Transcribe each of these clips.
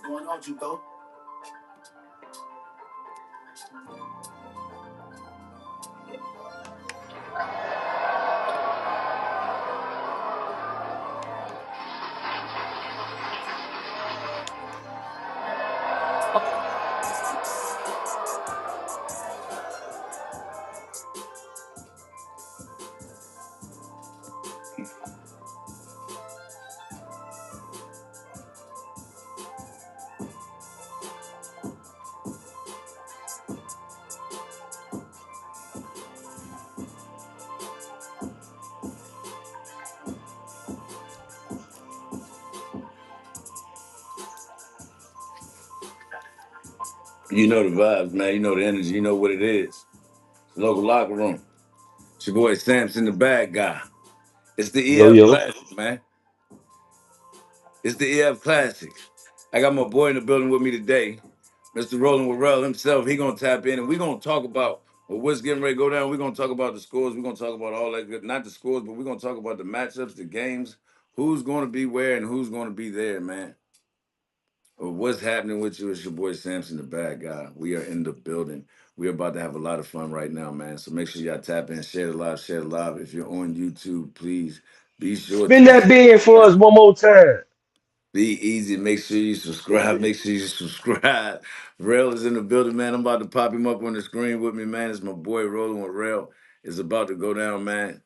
going on, Juco? You know the vibes, man. You know the energy. You know what it is. Local locker room. It's your boy Samson, the bad guy. It's the Yo, EF yo. Classic, man. It's the EF Classic. I got my boy in the building with me today, Mr. Roland Warrell himself. He gonna tap in and we gonna talk about what's getting ready to go down. We're gonna talk about the scores. We're gonna talk about all that good, not the scores, but we're gonna talk about the matchups, the games, who's gonna be where and who's gonna be there, man. What's happening with you? It's your boy Samson, the bad guy. We are in the building. We're about to have a lot of fun right now, man. So make sure y'all tap in, share the live, share the live. If you're on YouTube, please be sure Spin to that bid for us one more time. be easy. Make sure you subscribe. Make sure you subscribe. Rail is in the building, man. I'm about to pop him up on the screen with me, man. It's my boy rolling with Rail. It's about to go down, man.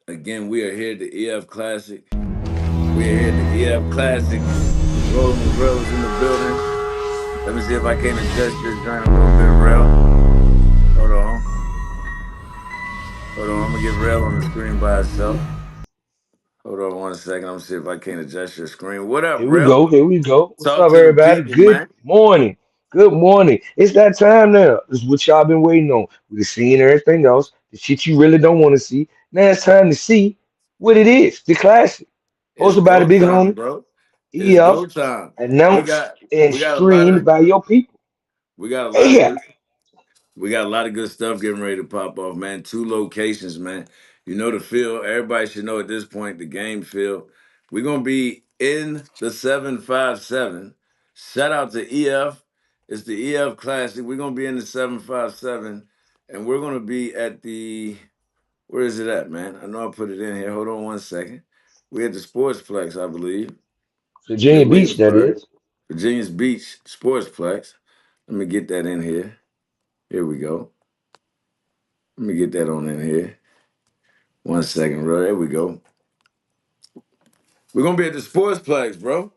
Again, we are here at the EF Classic. We are here at the EF Classic. Rolling with Rail is in the building. Let me see if I can adjust your joint a little bit, Rail. Hold on. Hold on. I'm gonna get Rail on the screen by itself. Hold on 1 second. I'm gonna see if I can adjust your screen. What up, Here we Rail? go. Here we go. What's Talk up, to the everybody? people, Good man. morning. Good morning. It's that time now. This is what y'all been waiting on. We've seen everything else, the shit you really don't want to see. Now it's time to see what it is. The classic. It's Hosted by the go big time, homie, bro. It's EF, go time. We announced got and we got a lot streamed of by your people. we got a lot of Yeah. good we got a lot of good stuff getting ready to pop off, man. Two locations, man. You know the feel. Everybody should know at this point the game feel. We're gonna be in the 757. Shout out to EF. It's the EF Classic. We're gonna be in the 757, and we're gonna be at the where is it at, man? I know I put it in here. Hold on 1 second. We're at the Sportsplex, I believe. Virginia Mid Beach, that Williamsburg, is. Virginia's Beach Sportsplex. Let me get that in here. Here we go. Let me get that on in here. 1 second, bro. There we go. We're gonna be at the Sportsplex, bro.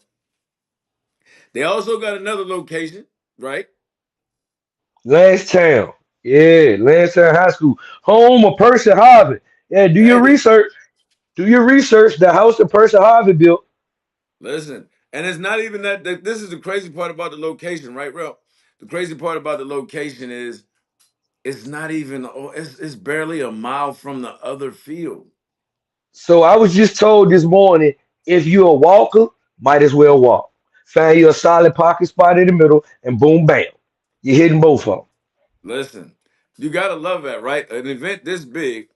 They also got another location, right? Lansdowne. Yeah, Lansdowne High School. Home of Percy Harvey. Yeah, do your Hey, research. Do your research. The house that Percy Harvey built. listen. And it's not even that. This is the crazy part about the location, right, bro? The crazy part about the location is it's not even. It's barely a mile from the other field. So I was just told this morning, if you're a walker, might as well walk. Find you a solid pocket spot in the middle, and boom, bam, you're hitting both of them. Listen, you gotta love that, right? An event this big.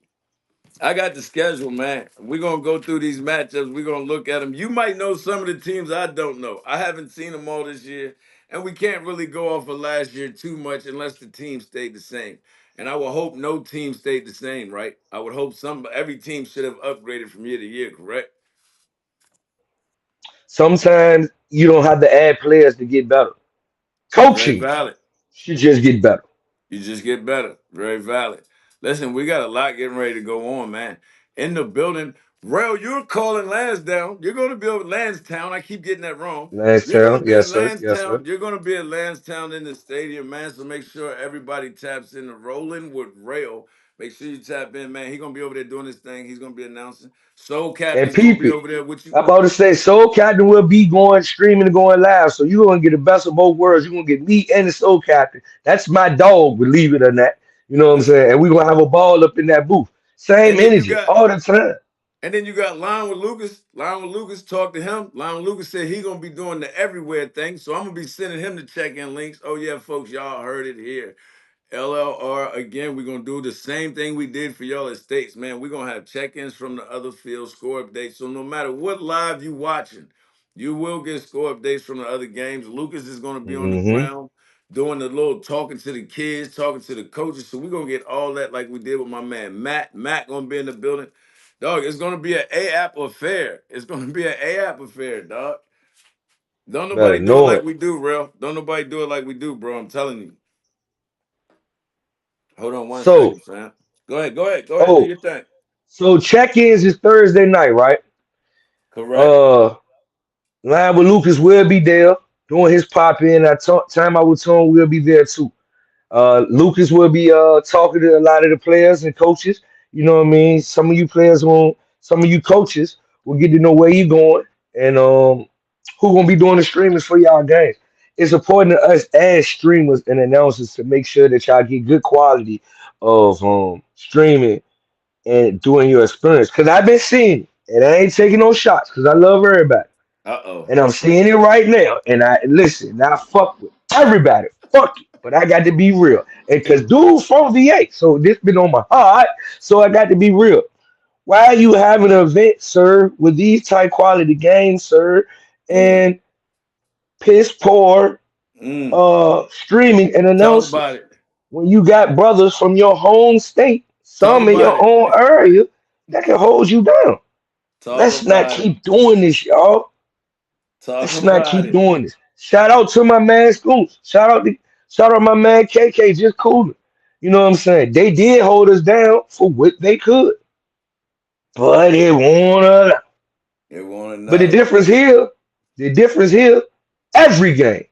I got the schedule, man. We're gonna go through these matchups. We're gonna look at them. You might know some of the teams I don't know. I haven't seen them all this year, and we can't really go off of last year too much unless the team stayed the same. And I would hope no team stayed the same, right? I would hope every team should have upgraded from year to year, correct? Sometimes you don't have to add players to get better. Very Coaching valid. should just get better. You just get better. Very valid. Listen, we got a lot getting ready to go on, man. In the building, Rail, you're calling Lansdowne. You're going to be over Lansdowne. I keep getting that wrong. You're going to Lansdowne, be at yes, sir. Yes, sir. Lansdowne. You're going to be at Lansdowne in the stadium, man. So make sure everybody taps in the rolling with Rail. Make sure you tap in, man. He's going to be over there doing his thing. He's going to be announcing. Soul And Captain's going to peep be it. over there with you. I'm about to say Soul Captain will be going streaming and going live. So you're gonna get the best of both worlds. You're gonna get me and the Soul Captain. That's my dog, believe it or not. You know what I'm saying? Listen. And we're gonna have a ball up in that booth. Same And then you energy got all the time. And then you got Lionel Lucas. Lionel Lucas, talk to him. Lionel Lucas said he gonna be doing the everywhere thing. So I'm gonna be sending him the check-in links. Oh yeah, folks, y'all heard it here. LLR again. We're gonna do the same thing we did for y'all at States, man. We're gonna have check-ins from the other field, score updates. So no matter what live you watching, You will get score updates from the other games. Lucas is going to be on the Mm-hmm. ground doing the little talking to the kids, talking to the coaches. So we're gonna get all that like we did with my man Matt. Matt gonna be in the building. Dog, it's gonna be an A-app affair. It's gonna be an A-app affair, dog. Don't Better nobody do it know like it. we do, real. Don't nobody do it like we do, bro. I'm telling you. Hold on one So, second, fam. Go ahead, go ahead, go ahead. Do oh, your thing. so check-ins is Thursday night, right? Correct. Uh, Line with Lucas will be there doing his pop in. Time I with Tone will be there too. Lucas will be talking to a lot of the players and coaches. You know what I mean? Some of you coaches will get to know where you going and who gonna be doing the streamers for y'all games. It's important to us as streamers and announcers to make sure that y'all get good quality of streaming and doing your experience. Cause I've been seeing it, and I ain't taking no shots because I love everybody. Uh-oh. And I'm seeing it right now. And I listen, I fuck with everybody. Fuck it. But I got to be real. And cause dude from VA, so this been on my heart. So I got to be real. Why are you having an event, sir, with these type quality games, sir, Mm. and piss poor Mm. streaming and Talk about announcers it. when you got brothers from your home state, Talk some in about your it. own area that can hold you down? Talk Let's not about it. keep doing this, y'all. Talk Let's not about keep it. doing this. Shout out to my man Scoops. Shout out my man KK, just cooling. You know what I'm saying? They did hold us down for what they could, but it won't allow. It won't But allow. the difference here, every game,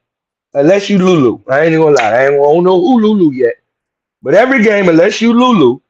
unless you Lulu. I ain't even gonna lie. I don't know who Lulu yet. But every game, unless you Lulu,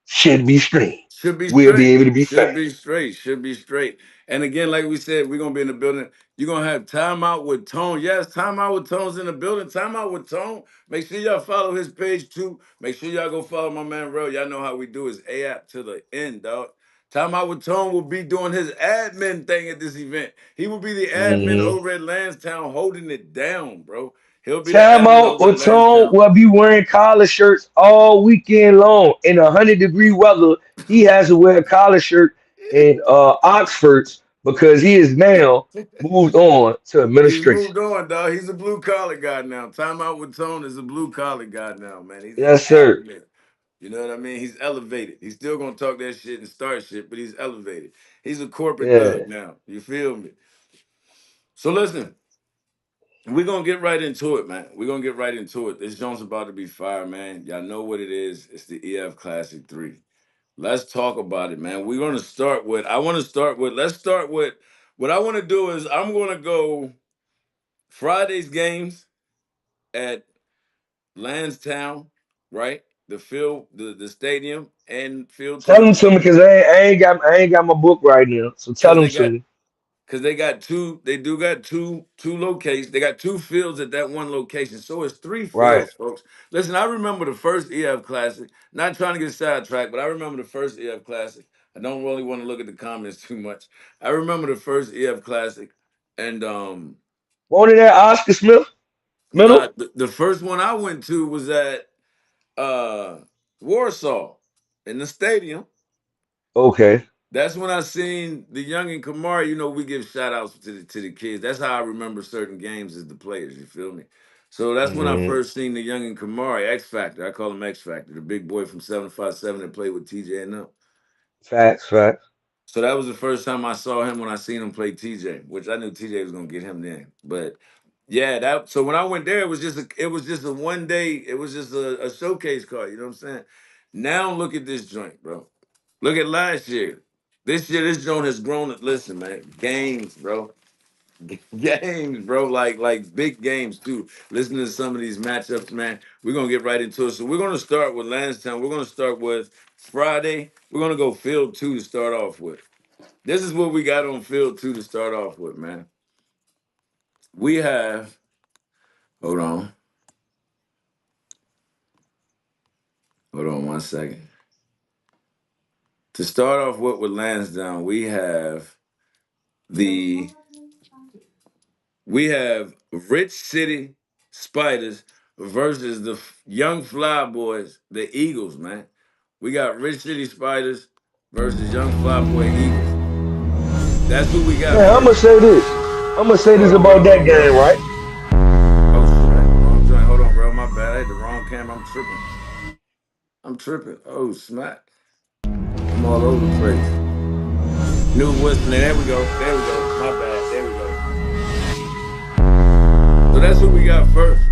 should be streamed. Should be We'll be straight. able to be Should fast. be straight. Should be straight. And again, like we said, we're gonna be in the building. You're gonna have timeout with Tone. Yes, timeout with Tone's in the building. Timeout with Tone. Make sure y'all follow his page too. Make sure y'all go follow my man Real. Y'all know how we do his A-app to the end, dog. Timeout with Tone will be doing his admin thing at this event. He will be the admin Mhm. over at Lansdowne holding it down, bro. He'll be the Time admin out over or at Tone Lansdowne. will be wearing collar shirts all weekend long. In 100-degree weather, he has to wear a collar shirt in Oxfords because he is now moved on to He's administration. moved on, dog. He's a blue collar guy now. Time out with Tone is a blue collar guy now, man. He's an Yes, sir. admin. You know what I mean? He's elevated. He's still gonna talk that shit and start shit, but he's elevated. He's a corporate Yeah. thug now. You feel me? So listen, we're gonna get right into it, man. We're gonna get right into it. This Jones about to be fire, man. Y'all know what it is. It's the EF Classic 3. Let's talk about it, man. We're gonna start with let's start with what I want to do is I'm gonna go Friday's games at Lansdowne, right? The field, the stadium, and field Tell two, him to me because I ain't got my book right now. So tell because him they to got me. because they got two locations. They got two fields at that one location, so it's three Right. fields, folks. Listen, I remember the first EF Classic. Not trying to get sidetracked, but I remember the first EF Classic. I don't really want to look at the comments too much. I remember the first EF Classic, and Wanted that Oscar Smith nah, middle? the first one I went to was at uh Warsaw in the stadium. Okay. That's when I seen the young and Kamari. You know, we give shout outs to the kids. That's how I remember certain games as the players. You feel me? So that's when I Hmm. first seen the young and Kamari, X Factor. I call him X Factor, the big boy from 757 that played with TJ and them. Facts, facts. So that was the first time I saw him when I seen him play TJ, which I knew TJ was gonna get him then. But yeah, that so when I went there, it was just a 1 day, it was just a showcase card, you know what I'm saying? Now look at this joint, bro. Look at last year. This year, this joint has grown. Listen, man, games, bro, games, bro, like big games too. Listen to some of these matchups, man. We're gonna get right into it. So we're gonna start with Lansdowne. We're gonna start with Friday. We're gonna go field two to start off with. This is what we got on field two to start off with, man. We have, hold on, hold on one second. To start off with Lansdowne, the we have Rich City Spiders versus the Young Fly Boys, the Eagles, man. We got Rich City Spiders versus Young Fly Boy Eagles. That's who we got Man, I'm gonna first. say this. I'm gonna say this Hold on, about bro. Hold that on, bro. game, right? Oh shit, wrong joint. Hold on, bro. My bad. I hit the wrong camera. I'm tripping. I'm tripping. Oh smack. I'm all over the place. New whistling. There we go. There we go. My bad. There we go. So that's who we got first.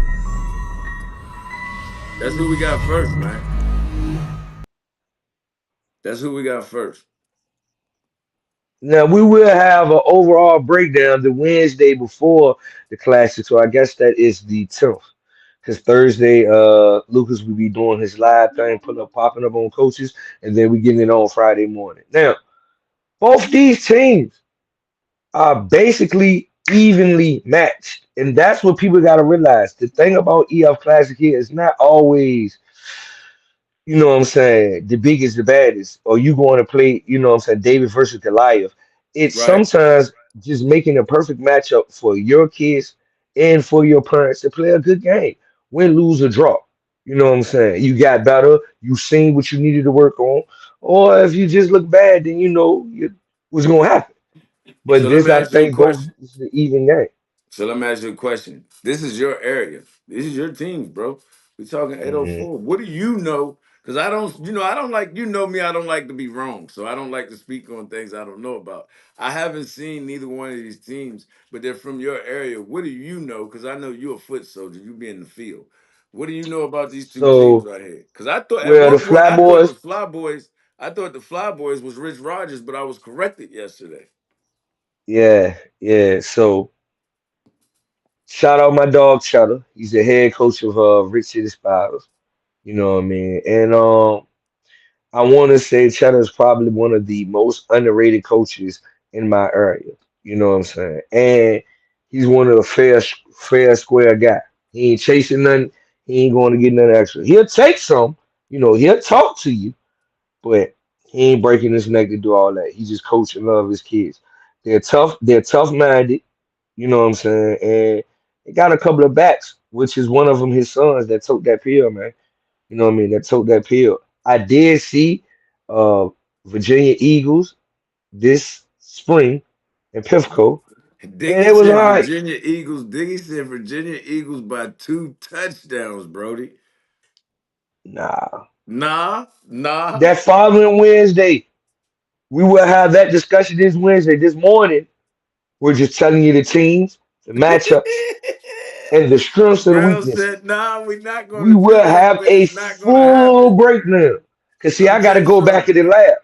That's who we got first, man. That's who we got first. Now we will have an overall breakdown the Wednesday before the classic, so I guess that is the 10th. Because Thursday, Lucas will be doing his live thing, putting up, popping up on coaches, and then we getting it on Friday morning. Now, both these teams are basically evenly matched, and that's what people got to realize. The thing about EF Classic here is not always, you know what I'm saying, the biggest, the baddest, or you going to play, you know what I'm saying, David versus Goliath. It's Right. sometimes just making a perfect matchup for your kids and for your parents to play a good game, win, lose, or draw. You know what I'm saying? You got better, you seen what you needed to work on, or if you just look bad, then you know what's going to happen. But So let this, me I ask you a think, both question. is an even game. So let me ask you a question. This is your area. This is your teams, bro. We talking Hmm. 804. What do you know? Because I don't, I don't like, you know me, I don't like to be wrong. So I don't like to speak on things I don't know about. I haven't seen neither one of these teams, but they're from your area. What do you know? Because I know you're a foot soldier. You be in the field. What do you know about these two teams So, right here? Because I thought at well, the one point Fly Boys, I thought the Fly Boys was Rich Rogers, but I was corrected yesterday. yeah, yeah. So, shout out my dog Cheddar. He's the head coach of Rich City Spiders. You know what I mean? And I want to say Cheddar is probably one of the most underrated coaches in my area. You know what I'm saying? And he's one of the fair, square guy. He ain't chasing nothing. He ain't going to get nothing extra. He'll take some. You know, he'll talk to you, but he ain't breaking his neck to do all that. He just coaching love his kids. They're tough. They're tough minded. You know what I'm saying? And they got a couple of backs, which is one of them his sons that took that pill, man. You know what I mean? That took that pill. I did see uh Virginia Eagles this spring in Pifco, and Diggy it was all said right. Virginia Eagles. Diggy said Virginia Eagles by 2 touchdowns, Brody. Nah. Nah, nah. That following Wednesday, we will have that discussion this Wednesday. This morning, we're just telling you the teams, the matchups, and the strengths and the Real weaknesses. said, nah, we're not going We to do will that, have but a it's not going to full happen. breakdown. Cause see, I'm I gonna tell gotta you go back something. in the lab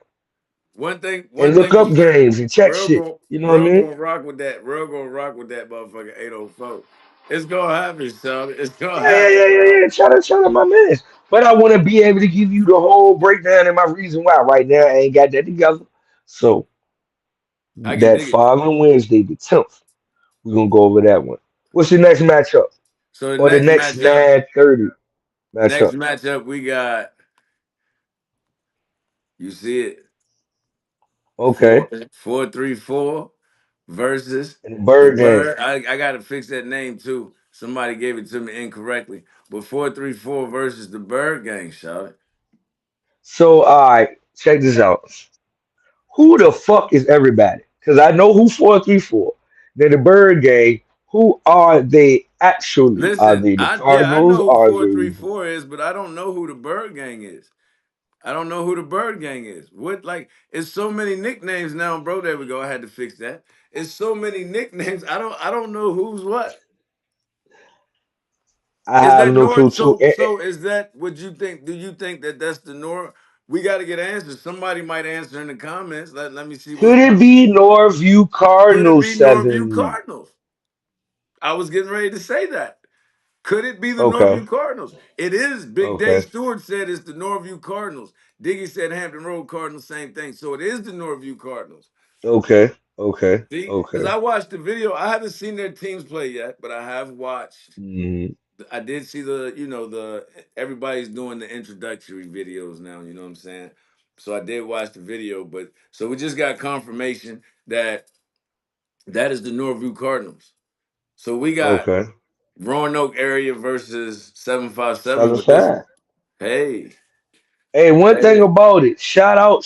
One and thing look for up sure. games and check shit. You know what I Real mean? gonna rock with that. Real gonna rock with that motherfucker 804. It's gonna happen, son. It's gonna Yeah, yeah, happen, yeah, bro. yeah, yeah. Shout out my minutes. But I want to be able to give you the whole breakdown and my reason why. Right now, I ain't got that together. So I can that dig it. following Wednesday, the 10th, we're gonna go over that one. What's the next matchup? So the Or the next 9:30 next matchup? matchup, we got, you see it, Okay. 4-3-4 versus And the the bird game. Bird. I gotta fix that name too. Somebody gave it to me incorrectly. But 4-3-4 versus the Bird Gang, shout it. So all right, check this out. Who the fuck is everybody? Because I know who 434. They're the bird game. Who are they actually? Are Listen, they the I Cardinals? know who Are four they three four is, but I don't know who the Bird Gang is. I don't know who the Bird Gang is. What, like, it's so many nicknames now, bro. There we go. I had to fix that. It's so many nicknames. I don't know who's what. I Is have that no clue North? too. So is that what you think? Do you think that that's the North? We got to get answers. Somebody might answer in the comments. Let me see what's Could it popping. be Northview Could it Cardinals be Northview 7? Cardinals? I was getting ready to say that. Could it be the Okay. Northview Cardinals? It is. Big Dave Okay. Stewart said it's the Northview Cardinals. Diggy said Hampton Road Cardinals, same thing. So it is the Northview Cardinals. Okay. Okay. See, because Okay. I watched the video. I haven't seen their teams play yet, but I have watched. Mm, I did see the everybody's doing the introductory videos now. You know what I'm saying? So I did watch the video, but so we just got confirmation that that is the Northview Cardinals. So we got okay. Roanoke area versus 757. Southern But this, Side. hey, Hey, one thing Hey, about it, shout out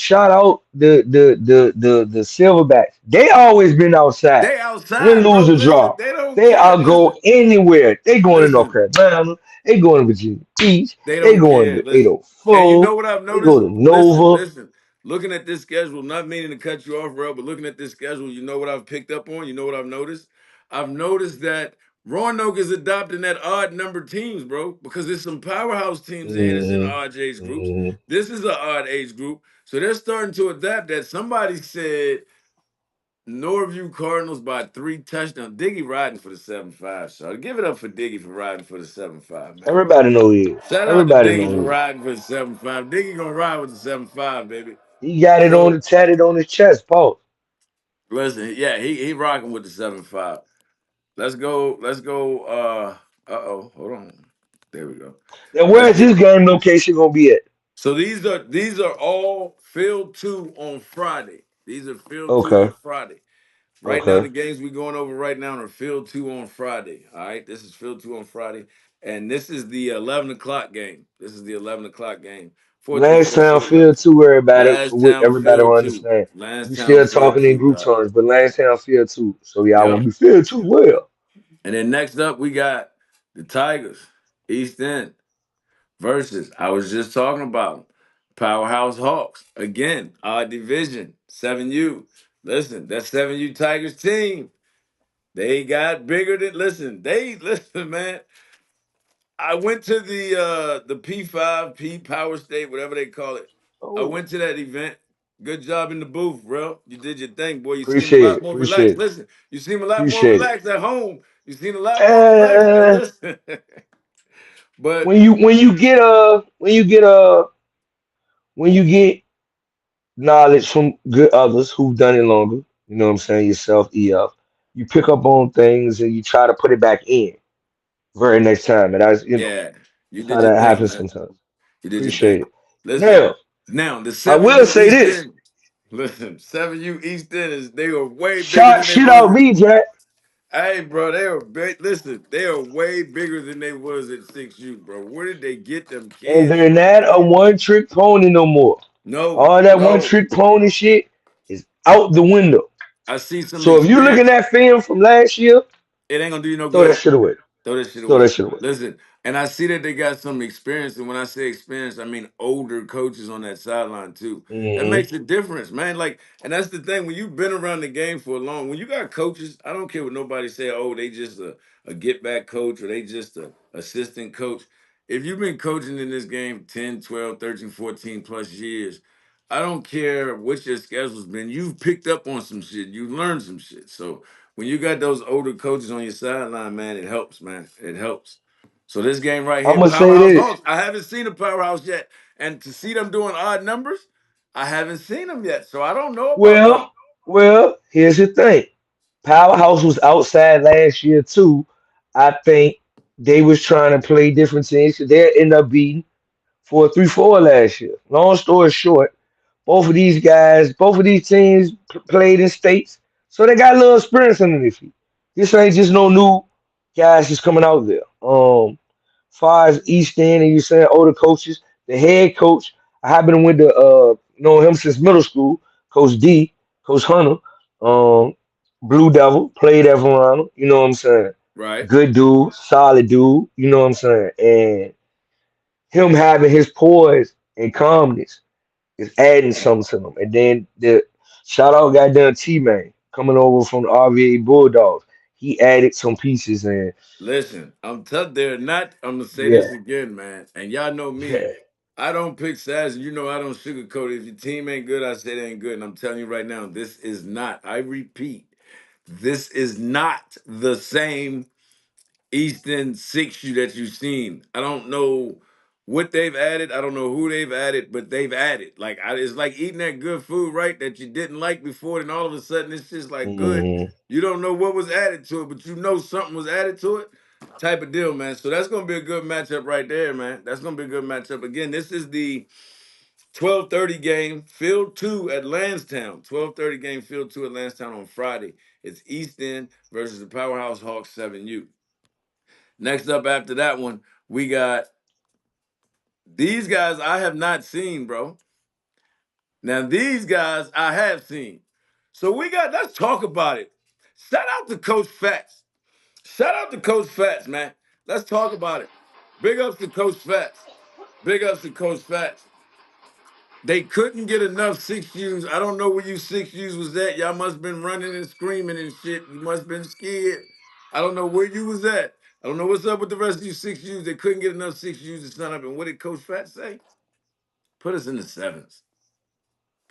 the Silverbacks. They always been outside. they Win, outside, lose, bro. or Listen, draw. they don't They care. are go anywhere. They going to North Listen, Carolina. They going to Virginia Beach. they They don't going care. to Listen, and you 804. know what I've They go noticed? to Listen, Nova. listen. Looking at this schedule, not meaning to cut you off, bro, but looking at this schedule, you know what I've picked up on? You know what I've noticed? I've noticed that Roanoke is adopting that odd number teams, bro, because there's some powerhouse teams in here that's in Hmm. odd age groups. Hmm. This is an odd age group. So they're starting to adapt that. Somebody said Norview Cardinals by 3 touchdowns. Diggy riding for the 7-5. So give it up for Diggy for riding for the 7-5, man. Everybody know he is. Shout out to Everybody Diggy know for he is. riding for the 7-5. Diggy gonna ride with the 7-5, baby. He got it on So the tatted on his chest, Paul. listen, yeah, he rocking with the 7-5. Let's go. Hold on. There we go. Now, Let's where's get his game location gonna be at? so these are all field two on Friday. These are field two Okay, on Friday. Right now, okay. the games we going over right now are field two on Friday. All right, this is field two on Friday, and this is the 11 o'clock game. This is the 11 o'clock game. 4 3 Last 4 time 2 11. field two, everybody, for Last what town everybody field will two. understand. Last We town still field talking in two, group dog. terms, but last time field two. So y'all want Yep. to be field two well. And then next up, we got the Tigers, East End versus, I was just talking about them, Powerhouse Hawks. Again, our division, 7U. Listen, that 7U Tigers team, they got bigger than, listen, man. I went to the P5, P Power State, whatever they call it. I Oh, went to that event. Good job in the booth, bro. You did your thing, boy. You seem a appreciate lot it, more appreciate relaxed. it, Listen, you seem a lot more appreciate it. relaxed at home. You seem a lot more relaxed, man. Uh, Listen. But when you get knowledge from good others who've done it longer, you know what I'm saying, yourself, EF, you pick up on things and you try to put it back in very next time. And yeah, you that's did how your that thing, happens man. sometimes. You did your Appreciate thing. it. Listen, Now, now the I will 7U say East this. End, listen, 7U East End is they are way bigger Shot than they shit out was. me, Jack. Hey, bro, they are big. Listen, they are way bigger than they was at 6U, bro. Where did they get them And kids they're from, not a man? one trick pony no more. No, All that one no. trick pony shit is out the window. I see some So if you looking experience. at film from last year, It ain't gonna do you no throw that good. shit away. Throw that shit Throw away. that shit away. Listen, and I see that they got some experience. And when I say experience, I mean older coaches on that sideline too. That Hmm. makes a difference, man. Like, and that's the thing. When you've been around the game for a long, when you got coaches, I don't care what nobody say, oh, they just a get back coach or they just a assistant coach. If you've been coaching in this game 10, 12, 13, 14 plus years, I don't care what your schedule's been. You've picked up on some shit. You learned some shit. So when you got those older coaches on your sideline, man, it helps, man. It helps. So this game right I'm here, gonna say Powerhouse this. Hawks. I haven't seen a Powerhouse yet, and to see them doing odd numbers, I haven't seen them yet. So I don't know about them. Well, well, here's the thing. Powerhouse was outside last year too. I think they was trying to play different things. They end up beating 4-3-4 last year. Long story short, both of these teams played in states, so they got a little experience under their feet. This ain't just no new guys just coming out there. Far as East End and you saying older coaches, the head coach, I happen to went to know him since middle school, Coach D, Coach Hunter, um, Blue Devil, played at Verona, you know what I'm saying? Right. Good dude, solid dude, you know what I'm saying? And him having his poise and calmness is adding something to them. And then the shout out goddamn T Man coming over from the RVA Bulldogs. He added some pieces and Listen, I'm tough. They're not. I'm gonna say yeah, this again, man. And y'all know me. yeah. I don't pick sides, and you know I don't sugarcoat it. If your team ain't good, I say they ain't good. And I'm telling you right now, this is not. I repeat, this is not the same Eastern six you that you've seen. I don't know what they've added. I don't know who they've added, but they've added. It's like eating that good food, right? That you didn't like before, and all of a sudden it's just like good. Mhm. You don't know what was added to it, but you know something was added to it. Type of deal, man. So that's gonna be a good matchup right there, man. That's gonna be a good matchup. Again, this is the 12:30 game, field two at Lansdowne. 12:30 game, field two at Lansdowne on Friday. It's East End versus the Powerhouse Hawks 7U. Next up after that one, we got These guys I have not seen, bro. Now these guys I have seen. So let's talk about it. Shout out to Coach Fats. Shout out to Coach Fats, man. Let's talk about it. Big ups to Coach Fats. Big ups to Coach Fats. They couldn't get enough 6Us. I don't know where you 6Us was at. Y'all must have been running and screaming and shit. You must have been scared. I don't know where you was at. I don't know what's up with the rest of you 6Us. They couldn't get enough 6Us to sign up. And what did Coach Fats say? Put us in the sevens.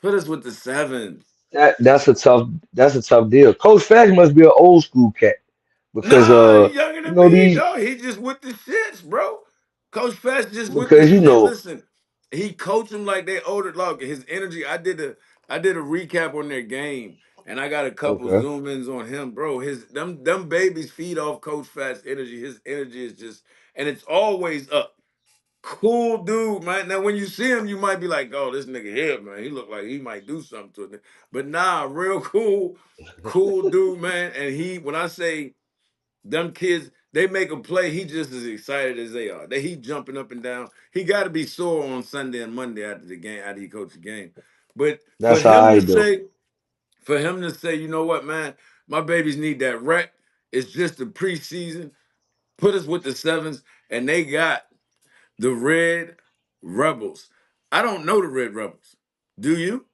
Put us with the sevens. That's a tough deal. Coach Fag must be an old school cat because Nah, he younger than me, these dog. He just with the shits, bro. Coach Fast just with the because and listen, he coached them like they older. Look, his energy. I did a recap on their game, and I got a couple okay. zoom ins on him, bro. His them babies feed off Coach Fast's energy. His energy is just, and it's always up. Cool dude, man. Now when you see him, you might be like, "Oh, this nigga here, man. He look like he might do something to it." But nah, real cool dude, man. And when I say them kids, they make a play. He just as excited as they are. He jumping up and down. He got to be sore on Sunday and Monday after the game, after he coached the game. But That's how I do. for him to say, you know what, man, my babies need that rec. It's just the preseason. Put us with the sevens, and they got the Red Rebels. I don't know the Red Rebels. Do you?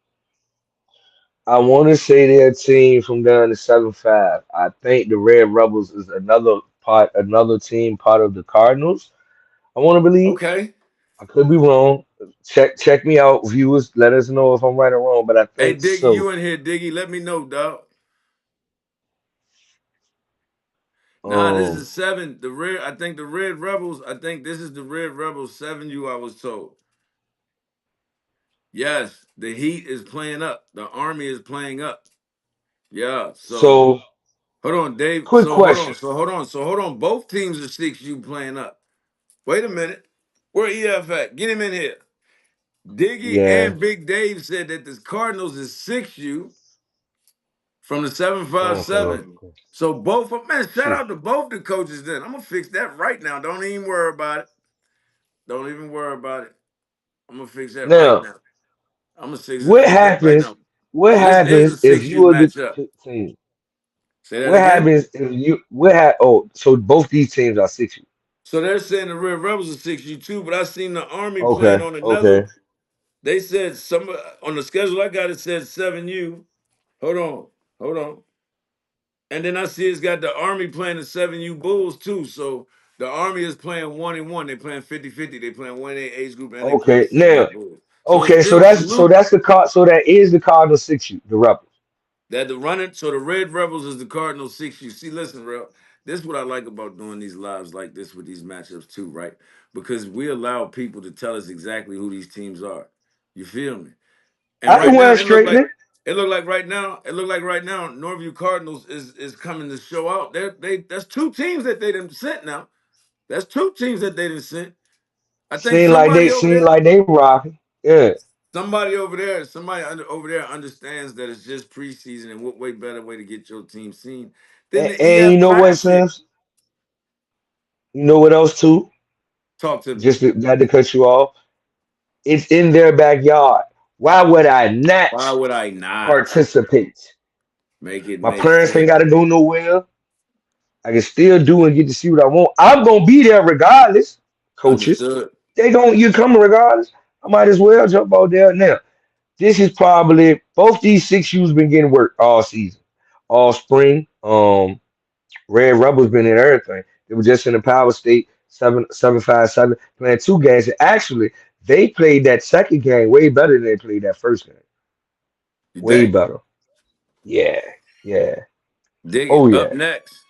I want to say their team from down to 7-5. I think the Red Rebels is another team part of the Cardinals. I want to believe. Okay. I could be wrong. Check me out, viewers. Let us know if I'm right or wrong, but I Hey, think Diggy, so. you in here, Diggy? Let me know, dog. Nah, this Um, is seven. The red. I think the Red Rebels. I think this is the Red Rebels 7U. I was told. Yes, the Heat is playing up. The Army is playing up. Yeah. So so hold on, Dave. quick So hold on. question. So hold on. So hold on. Both teams are 6U playing up. Wait a minute. Where EF at? Get him in here. Diggy Yeah. and Big Dave said that the Cardinals is 6U from the 757. Okay. So both of man, shout See. out to both the coaches then. I'm gonna fix that right now. Don't even worry about it. Don't even worry about it. I'm gonna fix that right Now, now. I'm gonna fix what fix that right happens? now. What So this is a happens if 6U you are the matchup. team? Say that What again. happens if you so both these teams are 6. So they're saying the Red Rebels are 6U too, but I seen the Army playing Okay, on another. okay, They said some on the schedule I got it said 7U. Hold on, hold on. And then I see it's got the Army playing the 7U Bulls too. So the Army is playing 1-1. They playing 50-50. They playing 1A age group and they playing the okay. 7U Now, Bulls. So it's okay, so still that's so salute that's the card. So that is the Cardinal 6, the Rebels. that the running. So the Red Rebels is the Cardinals 6U. See, listen, real. This is what I like about doing these lives like this with these matchups too, right? Because we allow people to tell us exactly who these teams are. You feel me? And I right can now, wear straightening. it look like right now, Northview Cardinals is coming to show out. That's two teams that they didn't sent now. That's two teams that they didn't sent. I think Seem like they rocking. Yeah, over there understands that it's just preseason, and what way better way to get your team seen than and, the and you EF know what, Classic. Sims? You know what else too? Talk to me. Not to cut you off. It's in their backyard. Why would I Why not would I not participate? make it My make parents ain't sense? got to go nowhere. I can still do and get to see what I want. I'm gonna be there regardless, coaches. Understood. You coming regardless. I might as well jump out there now. This is probably both these 6U's been getting work all season, all spring. Red Rebels been in everything. They were just in the Power State 7-5-7 playing two games. And actually, they played that second game way better than they played that first game. You Way think? better. Yeah, yeah. Dig it. Oh Up yeah. next.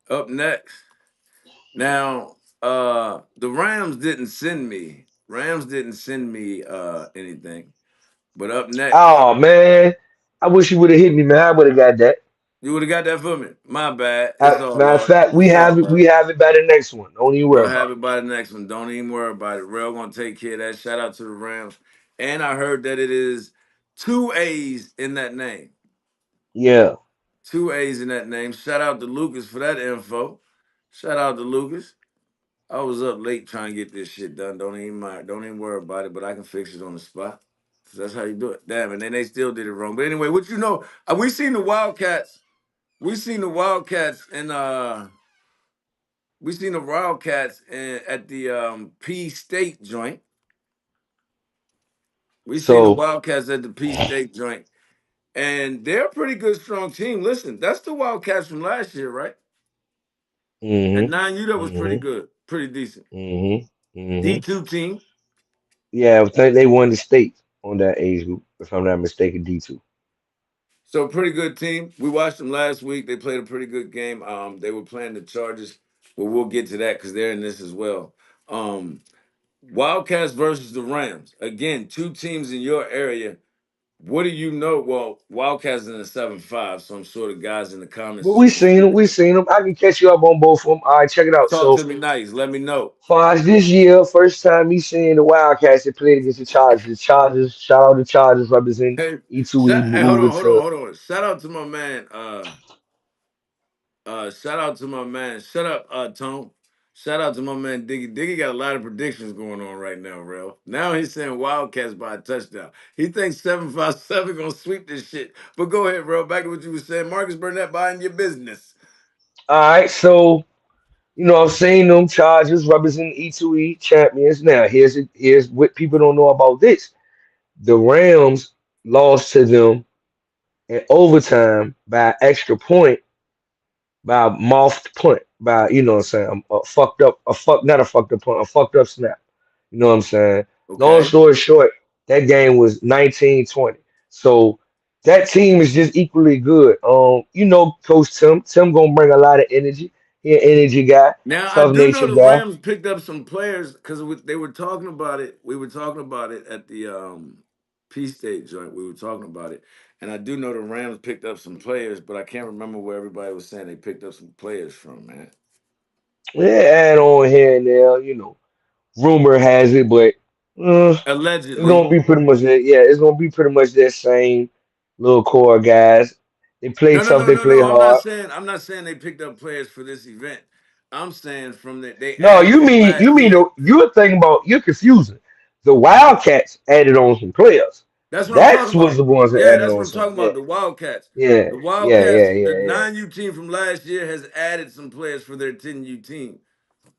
Up next. Now, the Rams didn't send me. Rams didn't send me anything. But up next, Oh man, I wish you would have hit me, man. I would have got that. you would have got that for me. My bad. It's all Matter of love. fact, we It's all have it. We love. have it by the next one. Don't even worry We'll about have it by the next one. Don't even worry about it. Real gonna take care of that. Shout out to the Rams. And I heard that it is two A's in that name. it. Yeah. Two A's in that name. Shout out to Lucas for that info. Shout out to Lucas. I was up late trying to get this shit done. Don't even worry about it. But I can fix it on the spot. 'Cause that's how you do it. Damn, and then they still did it wrong. But anyway, what you know? We seen the Wildcats. We seen the Wildcats and we seen the Wildcats at the P State joint. We seen the So, Wildcats at the P State joint, and they're a pretty good, strong team. Listen, that's the Wildcats from last year, right? At mm-hmm, 9U, that was pretty mm-hmm, good, pretty decent. mm-hmm, mm-hmm. D2 team, Yeah, I think they won the state on that age group, if I'm not mistaken, D2. so pretty good team. We watched them last week. They played a pretty good game. They were playing the Chargers, but we'll get to that because they're in this as well. Um, Wildcats versus the Rams. Again, two teams in your area. What do you know? Well, Wildcats in the 7-5, so I'm sure the guys in the comments But is gonna speak. we seen them. I can catch you up on both of them. All right, check it out. Talk So, to me nice. Let me know. far as this year, first time me seeing the Wildcats that played against the Chargers. The Chargers, shout out the Chargers representing Hey, E2E hey, hold on, moving hold on, to. hold on. Shout out to my man. Shout out to my man. Shut up, Tone. Shout out to my man Diggy. Diggy got a lot of predictions going on right now, real. Now he's saying Wildcats by a touchdown. He thinks 757 gonna sweep this shit. But go ahead, bro. Back to what you were saying. Marcus Burnett buying your business. All right, so I've seen them Chargers representing E2E champions. Now, here's what people don't know about this. The Rams lost to them in overtime by extra point by a muffed punt by what I'm saying a fucked up a fuck not a fucked up punt a fucked up snap. You know what I'm saying? Long Okay. story short, that game was 19-20. So that team is just equally good. Coach Tim gonna bring a lot of energy. He an energy guy, Now I tough do know nature the guy. Rams picked up some players because they were talking about it. We were talking about it at the P State joint. We were talking about it, and I do know the Rams picked up some players, but I can't remember where everybody was saying they picked up some players from. Man, Yeah, add on here and there. Rumor has it, but it's allegedly. gonna be pretty much that. Yeah, it's gonna be pretty much that same little core guys. They play No, no, tough. no, They no, play no. hard. I'm not saying they picked up players for this event. I'm saying from that they No, added from last year. you're thinking about you're confusing. The Wildcats added on some players. That's what I'm talking That's was about. the ones that Yeah, added that's on what I'm some. talking Yeah, about. The Wildcats. yeah, The yeah, yeah, Wildcats, the yeah, yeah. 9U team from last year has added some players for their 10U team.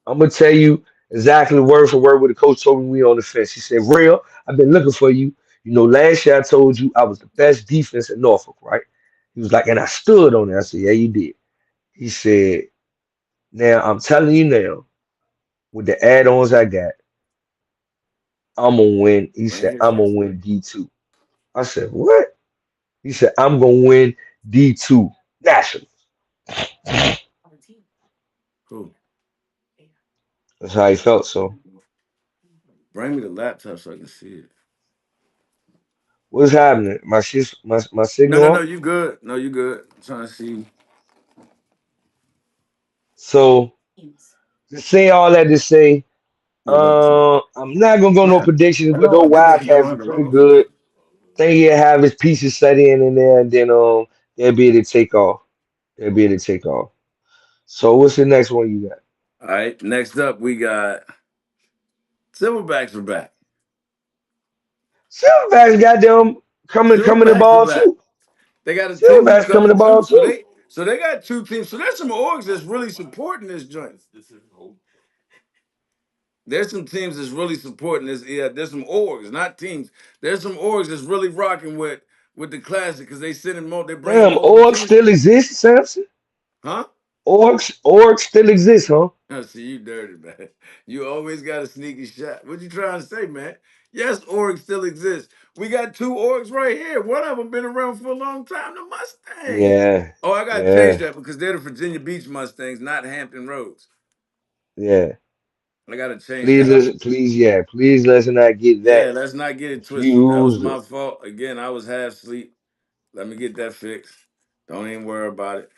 I'm gonna tell you exactly word for word what the coach told me we on the fence. He said, "Real, I've been looking for you. Last year I told you I was the best defense in Norfolk, right?" He was like, and I stood on it. I said, "Yeah, you did." He said, "Now I'm telling you now, with the add-ons I got, I'm gonna win." He Right said, here. "I'm gonna win D2." I said, "What?" He said, "I'm gonna win D2 national." Cool. That's how he felt. So, Bring me the laptop so I can see it. what's happening? My No, signal no, no, on? you good. No, you good. I'm trying to see So, to say all that to say, what about you. I'm not gonna go no Yeah. predictions, I but know those this ain't Wildcats are pretty good. Think he'll have his pieces set in there, and then they'll be able to take off. They'll be able to take off. So, what's the next one you got? All right. Next up, we got Silverbacks are back. Silverbacks got them coming the Silverbacks are ball back. too. They got a team Silverbacks coming the coming ball too. So too. they got two teams. So there's some orgs that's really supporting this joint. There's some teams that's really supporting this. Yeah, there's some orgs, not teams. There's some orgs that's really rocking with the classic because they sending more. They're bringing Damn, more org opportunity. still exists, Samson. Huh? Org still exists, huh? I see you dirty, man. You always got a sneaky shot. What you trying to say, man? Yes, orgs still exist. We got two orgs right here. One of them been around for a long time, the Mustangs. Yeah, Oh, I gotta change yeah, that because they're the Virginia Beach Mustangs, not Hampton Roads. yeah. I gotta change that. Please let's not get that Yeah, let's not get it twisted. That was confused. my fault. Again, I was half asleep. Let me get that fixed. Don't even worry about it.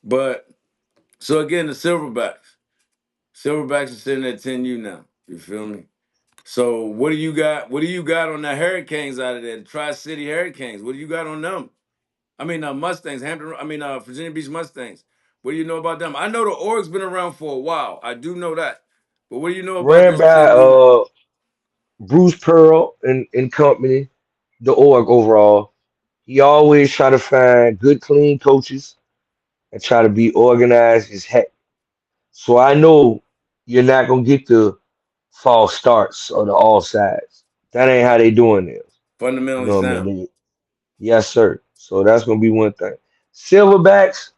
But so again, the Silverbacks. Silverbacks are sitting at 10U now. You feel me? So what do you got? What do you got on the Hurricanes out of there? The Tri-City Hurricanes. What do you got on them? I mean, Mustangs, Hampton. I mean, Virginia Beach Mustangs. What do you know about them? I know the org's been around for a while. I do know that. But what do you know about Ran this by team leader? Bruce Pearl and company, the org overall. He always try to find good, clean coaches and try to be organized as heck. So I know you're not gonna get the false starts or the all sides. That ain't how they doing this. You Fundamentally know what I mean? sound. Yes, sir. So that's gonna be one thing. Silverbacks,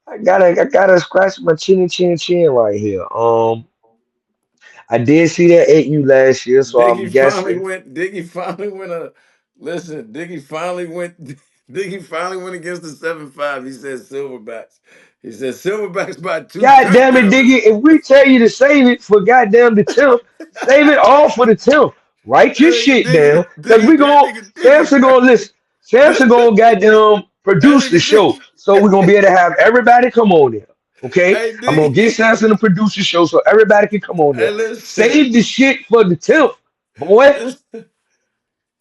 I gotta scratch my chin right here. I did see that at you last year, so I'm guessing. Diggy finally went a listen, Diggy finally went Diggy finally went against the 7-5. He said Silverbacks. He said Silverbacks by two God damn it, touchdowns. Diggy. If we tell you to save it for goddamn the 10th, save it all for the 10th. Write your shit down. Cause we That gon' nigga Diggy, Samson man. gonna listen. Samson gonna goddamn That produce the nigga show. Diggy. So we're gonna be able to have everybody come on there. Okay? Hey I'm gonna get Diggy. Samson to produce the show so everybody can come on Hey there. listen. Save the shit for the 10th, boy. Listen.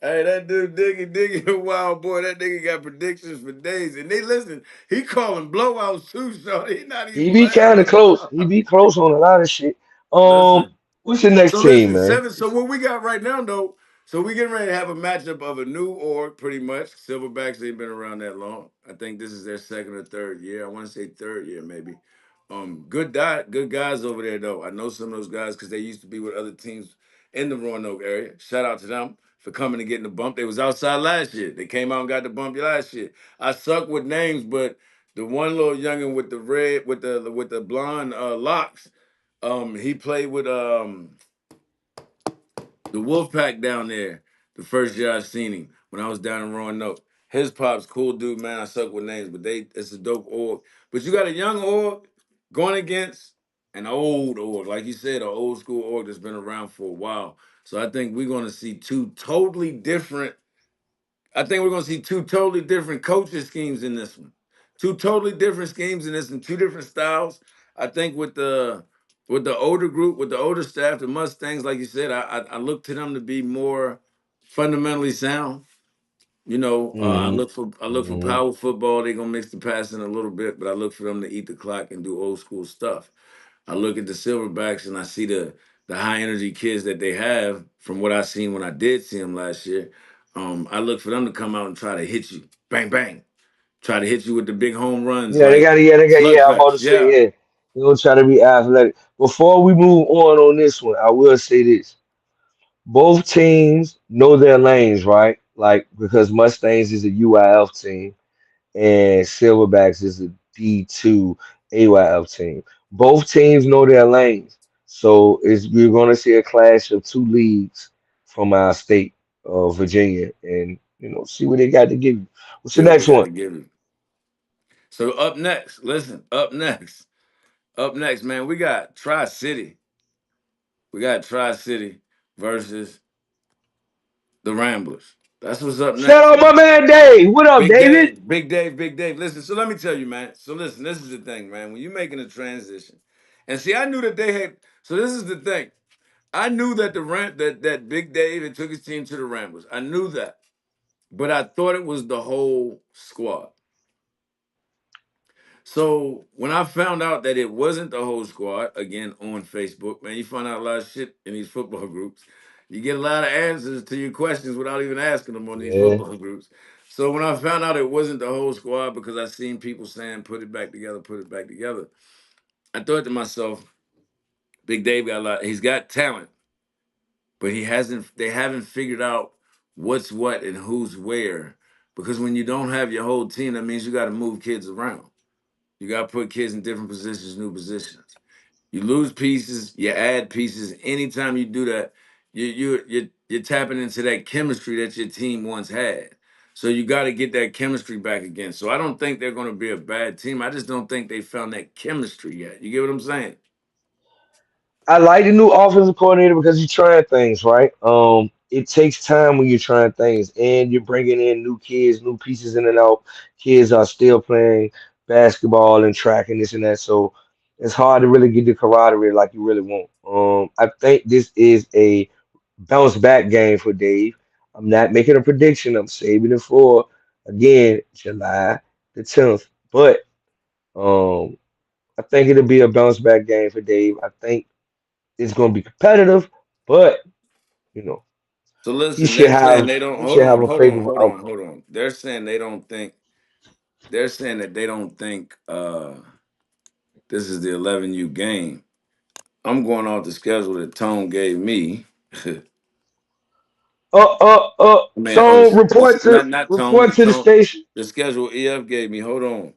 Hey, that dude Diggy, a wild boy. That nigga got predictions for days. And they listen, he calling blowouts too, so he not He even be playing kind of right close. He now. be close on a lot of shit. Um, Listen. what's the So next team, listen, man? seven. So what we got right now, though. So we getting ready to have a matchup of a new org, pretty much. Silverbacks ain't been around that long. I think this is their second or third year. I want to say third year, maybe. Good guys over there though. I know some of those guys because they used to be with other teams in the Roanoke area. Shout out to them for coming and getting the bump. They was outside last year. They came out and got the bump last year. I suck with names, but the one little youngin with the red, with the blonde locks, he played with the Wolfpack down there. The first year I seen him when I was down in Roanoke. His pop's cool dude, man. I suck with names, but it's a dope org. But you got a young org going against an old org, like you said, an old school org that's been around for a while. So I think we're gonna see two totally different. I think we're gonna see two totally different coaching schemes in this one. Two totally different schemes in this and two different styles. I think with the older group, with the older staff, the Mustangs, like you said, I look to them to be more fundamentally sound. Mm-hmm. I look for Mm-hmm. power football. They're gonna mix the passing a little bit, but I look for them to eat the clock and do old school stuff. I look at the Silverbacks and I see the high energy kids that they have from what I seen when I did see them last year. I look for them to come out and try to hit you, bang bang, try to hit you with the big home runs Yeah, they like got. Yeah, they got. Yeah, I'm about to slugfest. say. Yeah, Yeah, they gonna try to be athletic. Before we move on this one, I will say this: both teams know their lanes, right? Like because Mustangs is a UIF team and Silverbacks is a D2 AYF team. Both teams know their lanes, so it's we're gonna see a clash of two leagues from our state of Virginia, and see what they got to give you. What's the see what they next got one? to give you. So up next, listen, up next, man, we got Tri City. We got Tri City versus the Ramblers. That's what's up Shout next, out my man. man Dave. What up, Big David? Dave, Big Dave, Big Dave. Listen, so let me tell you, man. So listen, this is the thing, man. When you're making a transition, and see, I knew that they had. So this is the thing. I knew that that Big Dave had took his team to the Ramblers. I knew that, but I thought it was the whole squad. So when I found out that it wasn't the whole squad, again on Facebook, man, you find out a lot of shit in these football groups. You get a lot of answers to your questions without even asking them on these Yeah. football groups. So when I found out it wasn't the whole squad because I seen people saying put it back together, put it back together, I thought to myself, Big Dave got a lot. He's got talent, but he hasn't. They haven't figured out what's what and who's where. Because when you don't have your whole team, that means you got to move kids around. You got to put kids in different positions, new positions. You lose pieces, you add pieces. Anytime you do that, you're tapping into that chemistry that your team once had. So you got to get that chemistry back again. So I don't think they're going to be a bad team. I just don't think they found that chemistry yet. You get what I'm saying? I like the new offensive coordinator because he's trying things, right? It takes time when you're trying things and you're bringing in new kids, new pieces in and out. Kids are still playing basketball and track and this and that, so it's hard to really get the camaraderie like you really want. I think this is a bounce back game for Dave. I'm not making a prediction. I'm saving it for again July the 10th, but Um, I think it'll be a bounce back game for Dave. I think it's going to be competitive, but you know So he listen, should they're saying have they don't. he Hold should have on, a hold on, favorable hold on, outcome. hold on. They're saying they don't think. They're saying that they don't think this is the 11U game. I'm going off the schedule that Tone gave me. I mean, or So report to not Tone, report the to the Tone, station. the schedule EF gave me. Hold on.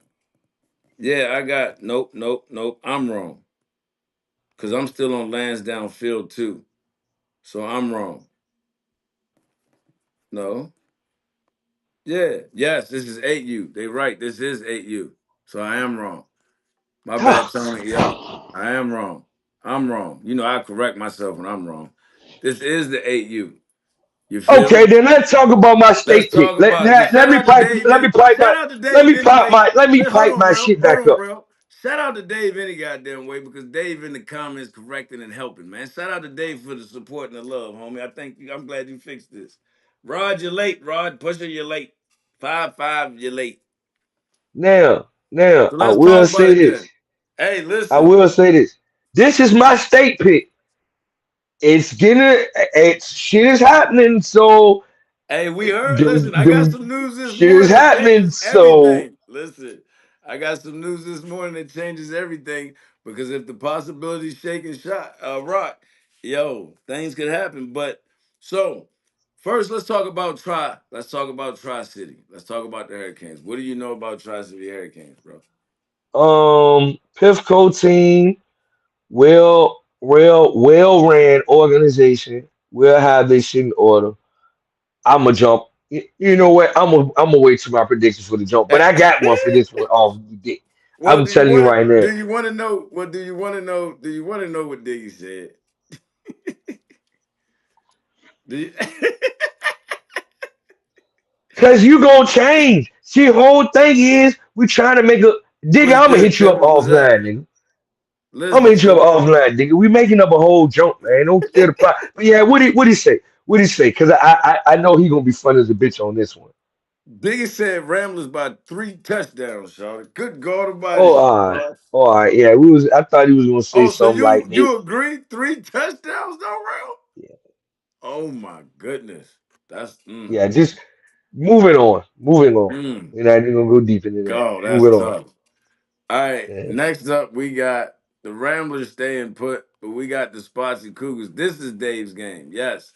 Yeah, I got nope, nope, nope. I'm wrong because I'm still on Lansdowne Field too. So I'm wrong. No. Yeah. Yes, this is 8U. They right. This is 8U. So I am wrong. My bad, Tony. Yep. I am wrong. I'm wrong. You know, I correct myself when I'm wrong. This is the 8U. You feel Okay, me? then let's talk about my Let's state pick. talk about it. But Let me pipe shout out to Dave anyway. let me Hold pipe on, my real. shit Hold back on, up. real. Shout out to Dave any goddamn way because Dave in the comments correcting and helping, man. Shout out to Dave for the support and the love, homie. I'm glad you fixed this. Rod, you're late. Rod, Pusher, you're late. 5-5, you're late. Now, So I let's talk will about say it this. then. Hey, I listen. will say this. This is my state pick. It's getting it's shit is happening. So Hey, we heard. Listen, I got the some news this shit is morning that happening. changes So everything. Listen, I got some news this morning that changes everything because if the possibilities shake and shot rock, yo, things could happen. But so first, let's talk about Tri. Let's talk about Tri City. Let's talk about the Hurricanes. What do you know about Tri City Hurricanes, bro? Pifco team, well ran organization, will have this shit in order. I'm a jump. You know what? I'm gonna wait to my predictions for the jump, but I got one for this one off the dick. Well, I'm do you telling you want right to? now. Do you want to know? What do you want to know? Do you want to know what Diggy said? Do you? Cause you gonna change. See, whole thing is we trying to make a digga. What's I'm gonna this? hit you Tell up me what's that? offline, nigga. I'm gonna Listen, hit you up so offline, nigga. We making up a whole joke, man. Don't steal the plot. But yeah, what he say? What he say? Cause I know he gonna be fun as a bitch on this one. Biggie said Ramblers by 3 touchdowns, Charlie. Good God Almighty, Oh, all right, Charles. all right. Yeah, we was. I thought he was gonna say Oh, so something you like they. you agree? 3 touchdowns, though, real? Yeah, Oh my goodness, that's yeah. Just moving on. Moving on. mm. We're not even gonna go deep into that. God, that's Moving on. tough. All right, Yeah. next up we got the Ramblers staying put, but we got the Spotsy Cougars. This is Dave's game. Yes.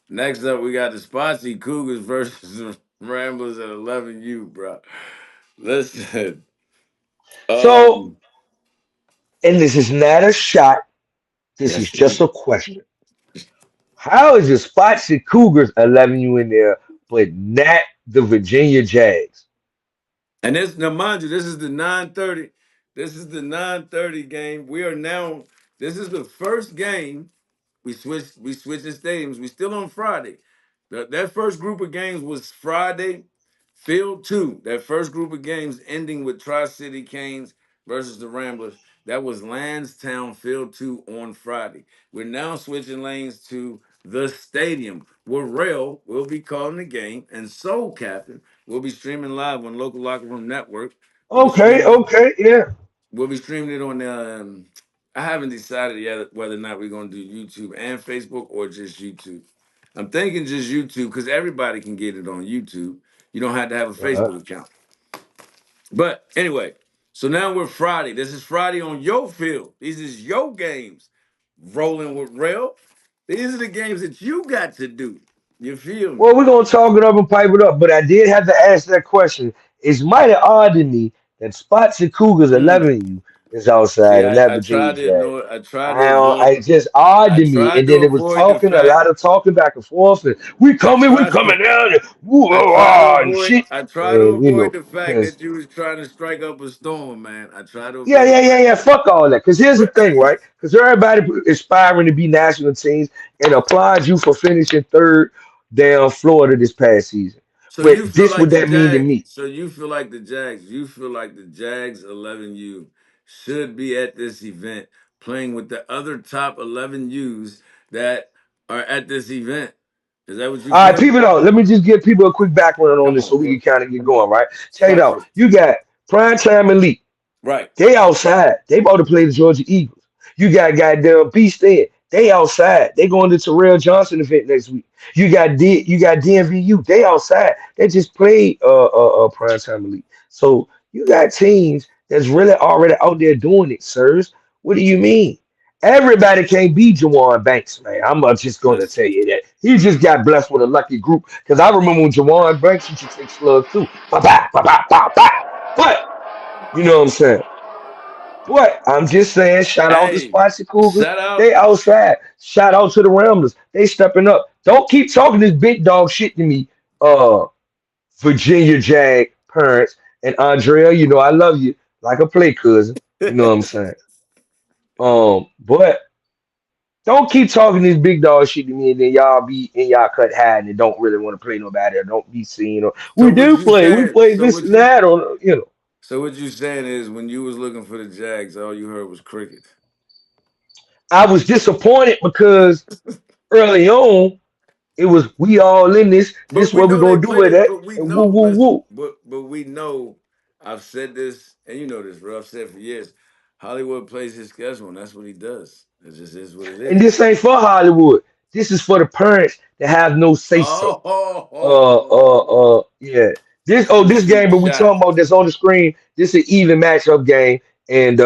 Next up we got the Spotsy Cougars versus the Ramblers at 11U, bro. Listen, So, um, and this is not a shot. This is yes, just a question. How is the Spotsy Cougars allowing you in there, but not the Virginia Jags? and this now, mind you, this is the 9:30. This is the 9:30 game. We are now. This is the first game. We switched the stadiums. We still on Friday. That first group of games was Friday, Field 2. That first group of games ending with Tri-City Canes versus the Ramblers. That was Lansdowne Field 2 on Friday. We're now switching lanes to the stadium where Rail will be calling the game and Soul Captain will be streaming live on Local Locker Room Network. We'll be Okay, streaming okay, yeah. We'll be streaming it on. I haven't decided yet whether or not we're gonna do YouTube and Facebook or just YouTube. I'm thinking just YouTube because everybody can get it on YouTube. You don't have to have a Uh-huh. Facebook account. But anyway, so now we're Friday. This is Friday on your field. These is your games. Rolling with Rail. These are the games that you got to do. You feel me? Well, we're gonna talk it up and pipe it up, but I did have to ask that question. It's mighty odd to me that Spotsy Cougars Mm. 11 is outside See, and that I Virginia tried to Jag. ignore. I tried to avoid. I just odd I to me. tried And to then it was avoid the talking a fact. lot of talking back and forth, and I we tried coming to. down, and woo, I oh, try to and avoid shit. I try to And avoid the fact because that you was trying to strike up a storm, man. I try to yeah, avoid the yeah, yeah, fact. yeah. Fuck all that. Because here's the thing, right? Because everybody aspiring to be national teams and applaud you for finishing third down Florida this past season. So But you feel this like what the that mean to Jag me. so you feel like the Jags 11U should be at this event playing with the other top 11Us that are at this event. Is that what you All right, feel? people out. Let me just give people a quick background on Come this so on, we bro. can kind of get going, right? Check it Talk to out. me. You got prime time elite. Right. They outside. They about to play the Georgia Eagles. You got goddamn Beast Ed. They outside. They going to Terrell Johnson event next week. You got DMVU. They outside. They just played prime time elite. So you got teams that's really already out there doing it, sirs. What do you mean? Everybody can't be Jawan Banks, man. I'm not just gonna Listen. tell you that. He just got blessed with a lucky group. Cause I remember when Jawan Banks used to take slugs too. Ba ba ba ba ba ba. But you know what I'm saying? What? I'm just saying, shout out to Hey, Spicy Cougars. shout out. They outside. Shout out to the Ramblers. They stepping up. Don't keep talking this big dog shit to me. Virginia Jag parents and Andrea, you know I love you like a play cousin. You know what I'm saying? But don't keep talking this big dog shit to me and then y'all be in y'all cut hiding and don't really want to play nobody or don't be seen or So we what do you play. We saying? play this and that or you know. So what you saying is when you was looking for the Jags, all you heard was crickets. I was disappointed because early on it was we all in this. But This we where we know they gonna do it played. at, But we and woo know. woo Listen. woo. But we know. I've said this, and you know this, bro. I've said for years. Hollywood plays his schedule, and that's what he does. It just is what it And is. this ain't for Hollywood. This is for the parents that have no say so. Yeah. This Shoot game, your but we shot. talking about that's on the screen. This is an even matchup game, and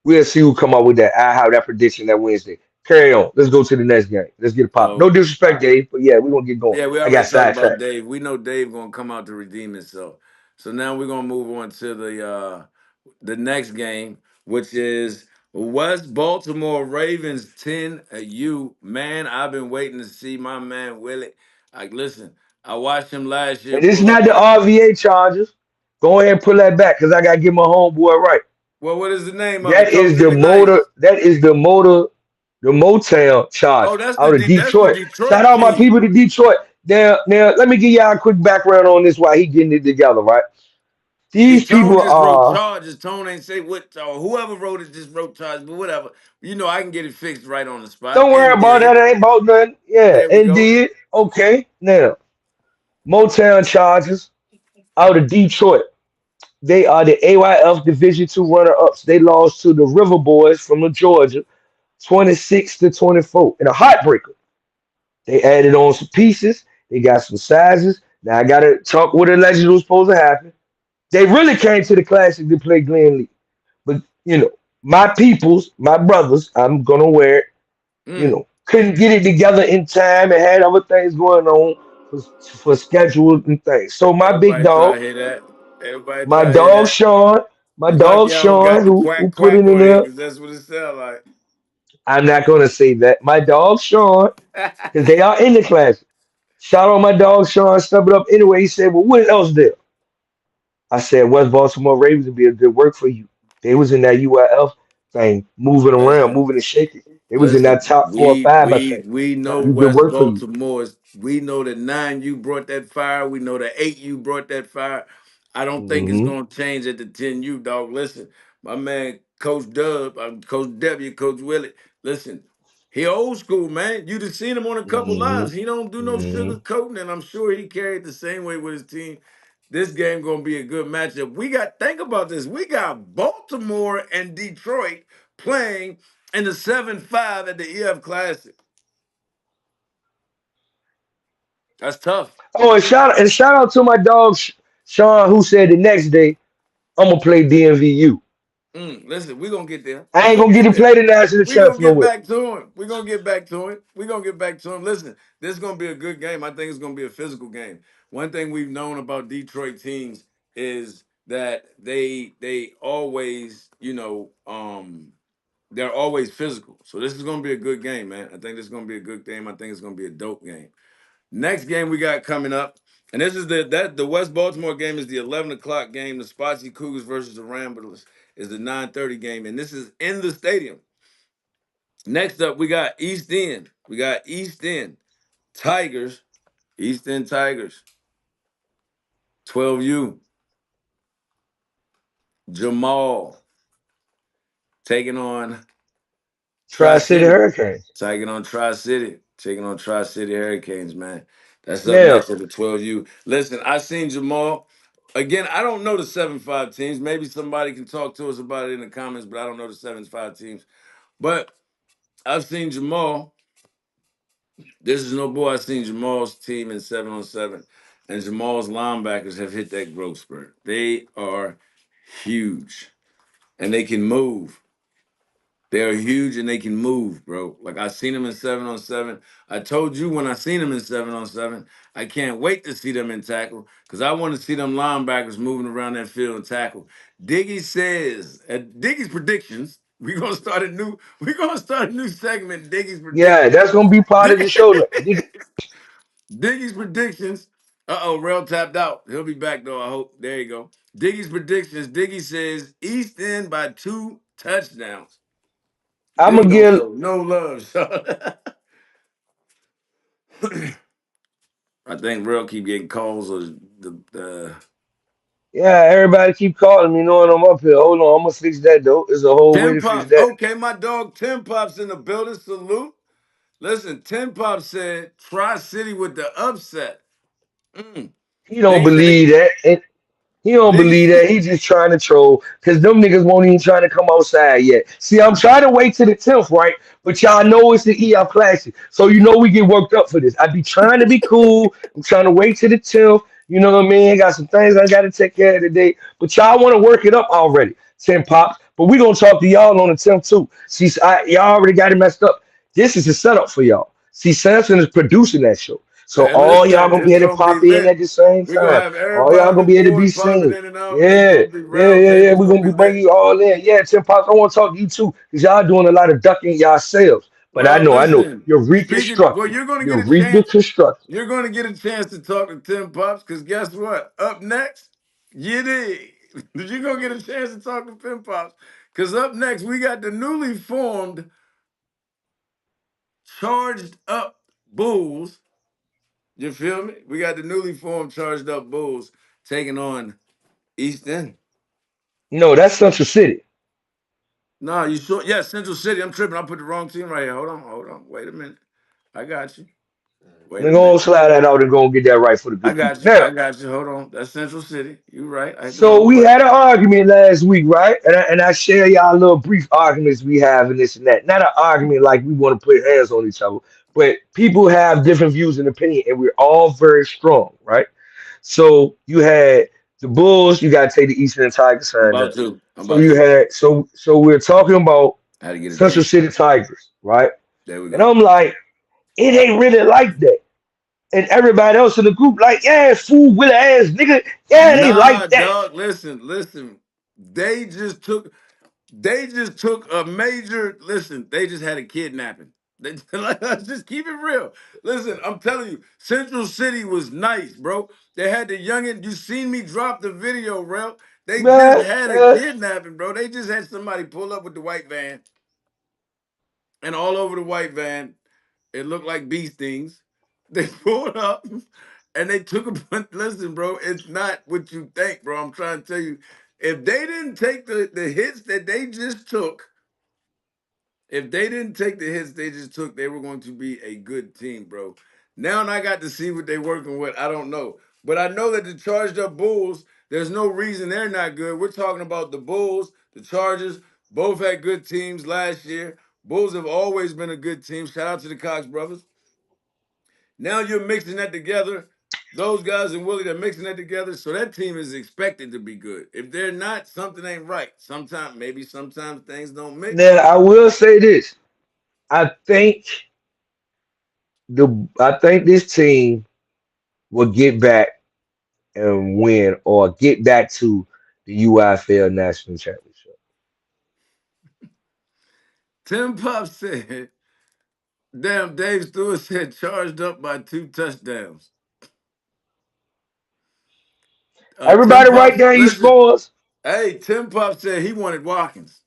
we'll see who come up with that. I have that prediction that Wednesday. Carry on. Let's go to the next game. Let's get it popping. No So disrespect, Dave, but yeah, we're gonna get going. yeah, we I got already talked about sidetracked. Dave. We know Dave gonna come out to redeem himself. So now we're gonna move on to the next game, which is West Baltimore Ravens 10 U. Man, I've been waiting to see my man Willie. Like, listen, I watched him last year And it's pull not up the on. RVA charges. Go ahead and pull that back because I gotta get my homeboy right. Well, what is the name of it? That is Coach the motor. McNice. That is the Motown charge Oh, that's out of that's the Detroit. Shout Detroit out my team. people to Detroit. Now, let me give y'all a quick background on this while he getting it together, right? See, These Tone people just wrote are. charges. Tone ain't say what, or whoever wrote it just wrote charges, but whatever. You know, I can get it fixed right on the spot. Don't worry And about did. that. It ain't about nothing. Yeah, There we go. indeed. Okay. Now, Motown charges out of Detroit. They are the AYF Division Two runner-ups. They lost to the River Boys from Georgia, 26-24, in a heartbreaker. They added on some pieces. They got some sizes. Now I gotta talk what allegedly was supposed to happen. They really came to the classic to play Glenn Lee. But you know, my peoples, my brothers, I'm gonna wear it, Mm. couldn't get it together in time and had other things going on for schedule and things. So Everybody try to hear that. Everybody My try to hear dog that. Sean, my You lucky dog I don't Sean, got the who quack put it quack in on here, there. because that's what it sound like. I'm not gonna say that. My dog Sean, because they are in the class. Shout out my dog Sean, step it up anyway. He said, well, what else there? I said West Baltimore Ravens would be a good work for you. They was in that UIF thing, moving around, Listen. moving and shaking. They was in that Listen, top 4 or 5, I think. we know Be good West work for you. Baltimore's. We know that 9 you brought that fire. We know that 8 you brought that fire. I don't think it's Hmm. gonna change at the 10 U, dog. Listen, my man, Coach Dub, Coach W, Coach Willie. Listen, he old school, man. You just seen him on a couple Hmm. lives. He don't do no Hmm. sugar coating, and I'm sure he carried the same way with his team. This game gonna be a good matchup. We got think about this. We got Baltimore and Detroit playing in the 7-5 at the EF Classic. That's tough. Oh, and shout out to my dog Sean, who said the next day I'm gonna play DMVU. Listen, we're gonna get there. I We're ain't gonna gonna get get to there. play the national We're gonna champs get nowhere. back to him. We're gonna get back to him. We're gonna get back to him. Listen, this is gonna be a good game. I think it's gonna be a physical game. One thing we've known about Detroit teams is that they always, they're always physical. So this is gonna be a good game, man. I think this is gonna be a good game. I think it's gonna be a dope game. Next game we got coming up, and this is the West Baltimore game is the 11 o'clock game. The Spotsy Cougars versus the Ramblers is the 9:30 game, and this is in the stadium. Next up, we got East End. We got East End Tigers, East End Tigers, 12U. Jamal taking on Tri Tri-City City, Hurricanes. taking on Tri City Hurricanes. Man, that's up Now, next at the 12U. Listen, I seen Jamal. Again, I don't know the 7-5 teams. Maybe somebody can talk to us about it in the comments, but I don't know the 7-5 teams. But I've seen Jamal. This is no boy. I've seen Jamal's team in 7-on-7, and Jamal's linebackers have hit that growth spurt. They are huge, and they can move. They are huge and they can move, bro. Like I seen them in 7-on-7. I told you when I seen them in 7-on-7, I can't wait to see them in tackle because I want to see them linebackers moving around that field and tackle. Diggy says at Diggy's predictions. We're gonna start a new segment, Diggy's Yeah, predictions. that's gonna be part of the show. Diggy's predictions. Uh-oh, Rel tapped out. He'll be back though, I hope. There you go. Diggy's predictions. Diggy says East End by 2 touchdowns. I'm Diggy gonna don't give. show no love. So I think Real keep getting calls or the Yeah, everybody keep calling me knowing I'm up here. Hold on, I'm gonna fix that though. There's a whole way Tim to fix Pops. that. Okay, my dog Tim Pops in the building. Salute. Listen, Tim Pops said Tri City with the upset. Mm. He don't Diggy said they believe that. And he don't believe Diggy. that. He just trying to troll because them niggas won't even trying to come outside yet. See, I'm trying to wait to the 10th, right? But y'all know it's the EF Classic. So you know we get worked up for this. I be trying to be cool. I'm trying to wait to the 10th. You know what I mean? Got some things I got to take care of today. But y'all want to work it up already, 10 pops. But we going to talk to y'all on the 10th too. See, y'all already got it messed up. This is a setup for y'all. See, Samson is producing that show. So Man, all y'all listen, gonna be it's able to gonna be pop in at lit. the same We're gonna time. have All y'all everybody on gonna the be able to be board popping seen. in and out. It's Yeah, gonna be yeah, round yeah, yeah. table. It's We're gonna gonna be be bringing lit. you all in. Yeah, Tim Pops. I want to talk to you too, because y'all doing a lot of ducking yourselves. But Well, I know. listen, You're speaking, well, reconstructing. you're gonna get You're a chance. reconstructing. You're gonna get a chance to talk to Tim Pops, because guess what? Up next, you dig. You're gonna get a chance to talk to Tim Pops. Because up next, we got the newly formed Charged Up Bulls. You feel me? We got the newly formed Charged Up Bulls taking on East End. No, that's Central City. No, you sure? Yeah, Central City. I'm tripping. I put the wrong team right here. Hold on. Wait a minute. I got you. Wait We're a gonna minute. slide that out and go and get that right for the I good people. got you. Now, I got you. Hold on. That's Central City. You right. I hit the so wrong we button. had an argument last week, right? And I share y'all little brief arguments we have and this and that. Not an argument like we want to put hands on each other, but people have different views and opinion, and we're all very strong, right? So you had the Bulls, you gotta take the Eastern Tigers I'm sign about up. to. I'm So about you to. had so we're talking about I had to get it Central done. City Tigers, right? There we And go. I'm like, it ain't really like that. And everybody else in the group, like, yeah, fool with ass nigga. Yeah, it ain't Nah, like that. dog. Listen. They just took. They just took a major. Listen, they just had a kidnapping. Let's just keep it real. Listen, I'm telling you, Central City was nice, bro. They had the youngin. You seen me drop the video, bro. They just Man, had a man, kidnapping, bro. They just had somebody pull up with the white van, and all over the white van, it looked like bee stings. They pulled up and they took a bunch. Listen, bro, it's not what you think, bro. I'm trying to tell you. If they didn't take the hits that they just took, if they didn't take the hits they just took, they were going to be a good team, bro. Now I got to see what they're working with. I don't know. But I know that the charged up Bulls, there's no reason they're not good. We're talking about the Bulls, the Chargers, both had good teams last year. Bulls have always been a good team. Shout out to the Cox brothers. Now you're mixing that together. Those guys and Willie, they're mixing that together. So that team is expected to be good. If they're not, something ain't right. Sometimes things don't mix. now I will say this. I think I think this team will get back and win or get back to the UIFL National Championship. Tim Pop said, damn, Dave Stewart said charged up by 2 touchdowns. Tim Everybody Pop, write down your listen, scores. hey, Tim Pop said he wanted Watkins.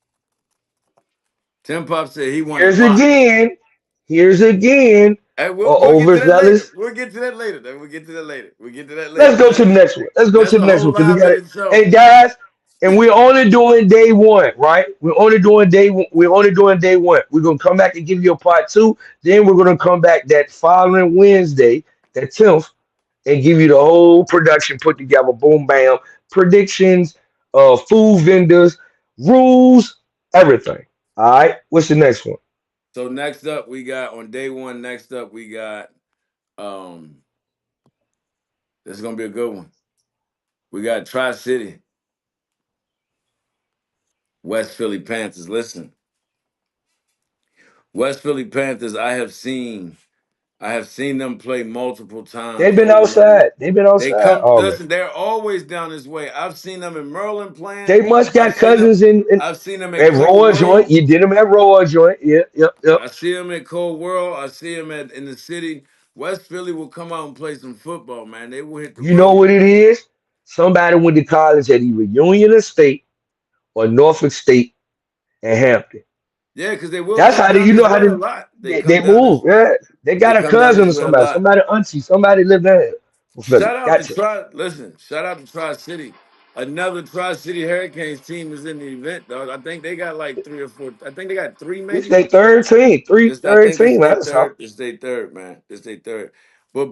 Tim Pop said he wanted Here's Watkins. again. Here's again. Hey, we'll, Or we'll get to that later. overzealous. We'll get to that later. We'll get to that later. We'll get to that later. Let's go to the That's next one. Let's go that's to a the next whole one because we live got it. minute show. Hey guys, and we're only doing day one, right? We're only doing day one. We're only doing day one. We're gonna come back and give you a part two. Then we're gonna come back that following Wednesday, the 10th, and give you the whole production put together. Boom, bam. Predictions, food vendors, rules, everything. All right. What's the next one? So next up, we got on day one. Next up, we got um. This is gonna be a good one. We got Tri City, West Philly Panthers. Listen, West Philly Panthers. I have seen them play multiple They've times been over the. outside. They've been They outside come. already. Listen, they're always down this way. I've seen them in Maryland playing. They must I've got seen them. cousins in I've seen them at at Cold Roy Joint. World. You did them at Roy Joint. Yep, yep, yep. I see them at Cold World. I see them at in the city. West Philly will come out and play some football, man. They will hit the You know road. what it is? Somebody went to college at either Union State or Norfolk State and Hampton. Yeah, because they will That's come how they, down you this know how way a they, lot. They they come down move. this. Yeah, they They got a come down cousin this or way a somebody, lot. somebody auntie, somebody live there. For Philly. Shout out to Gotcha. Tri. Listen, shout out to Tri City. Another Tri City Hurricanes team is in the event, dog. I think they got like three or four. I think they got three, This maybe. they third team, This I third think this is team. their That's all. third. This is their third, man. This is their third. But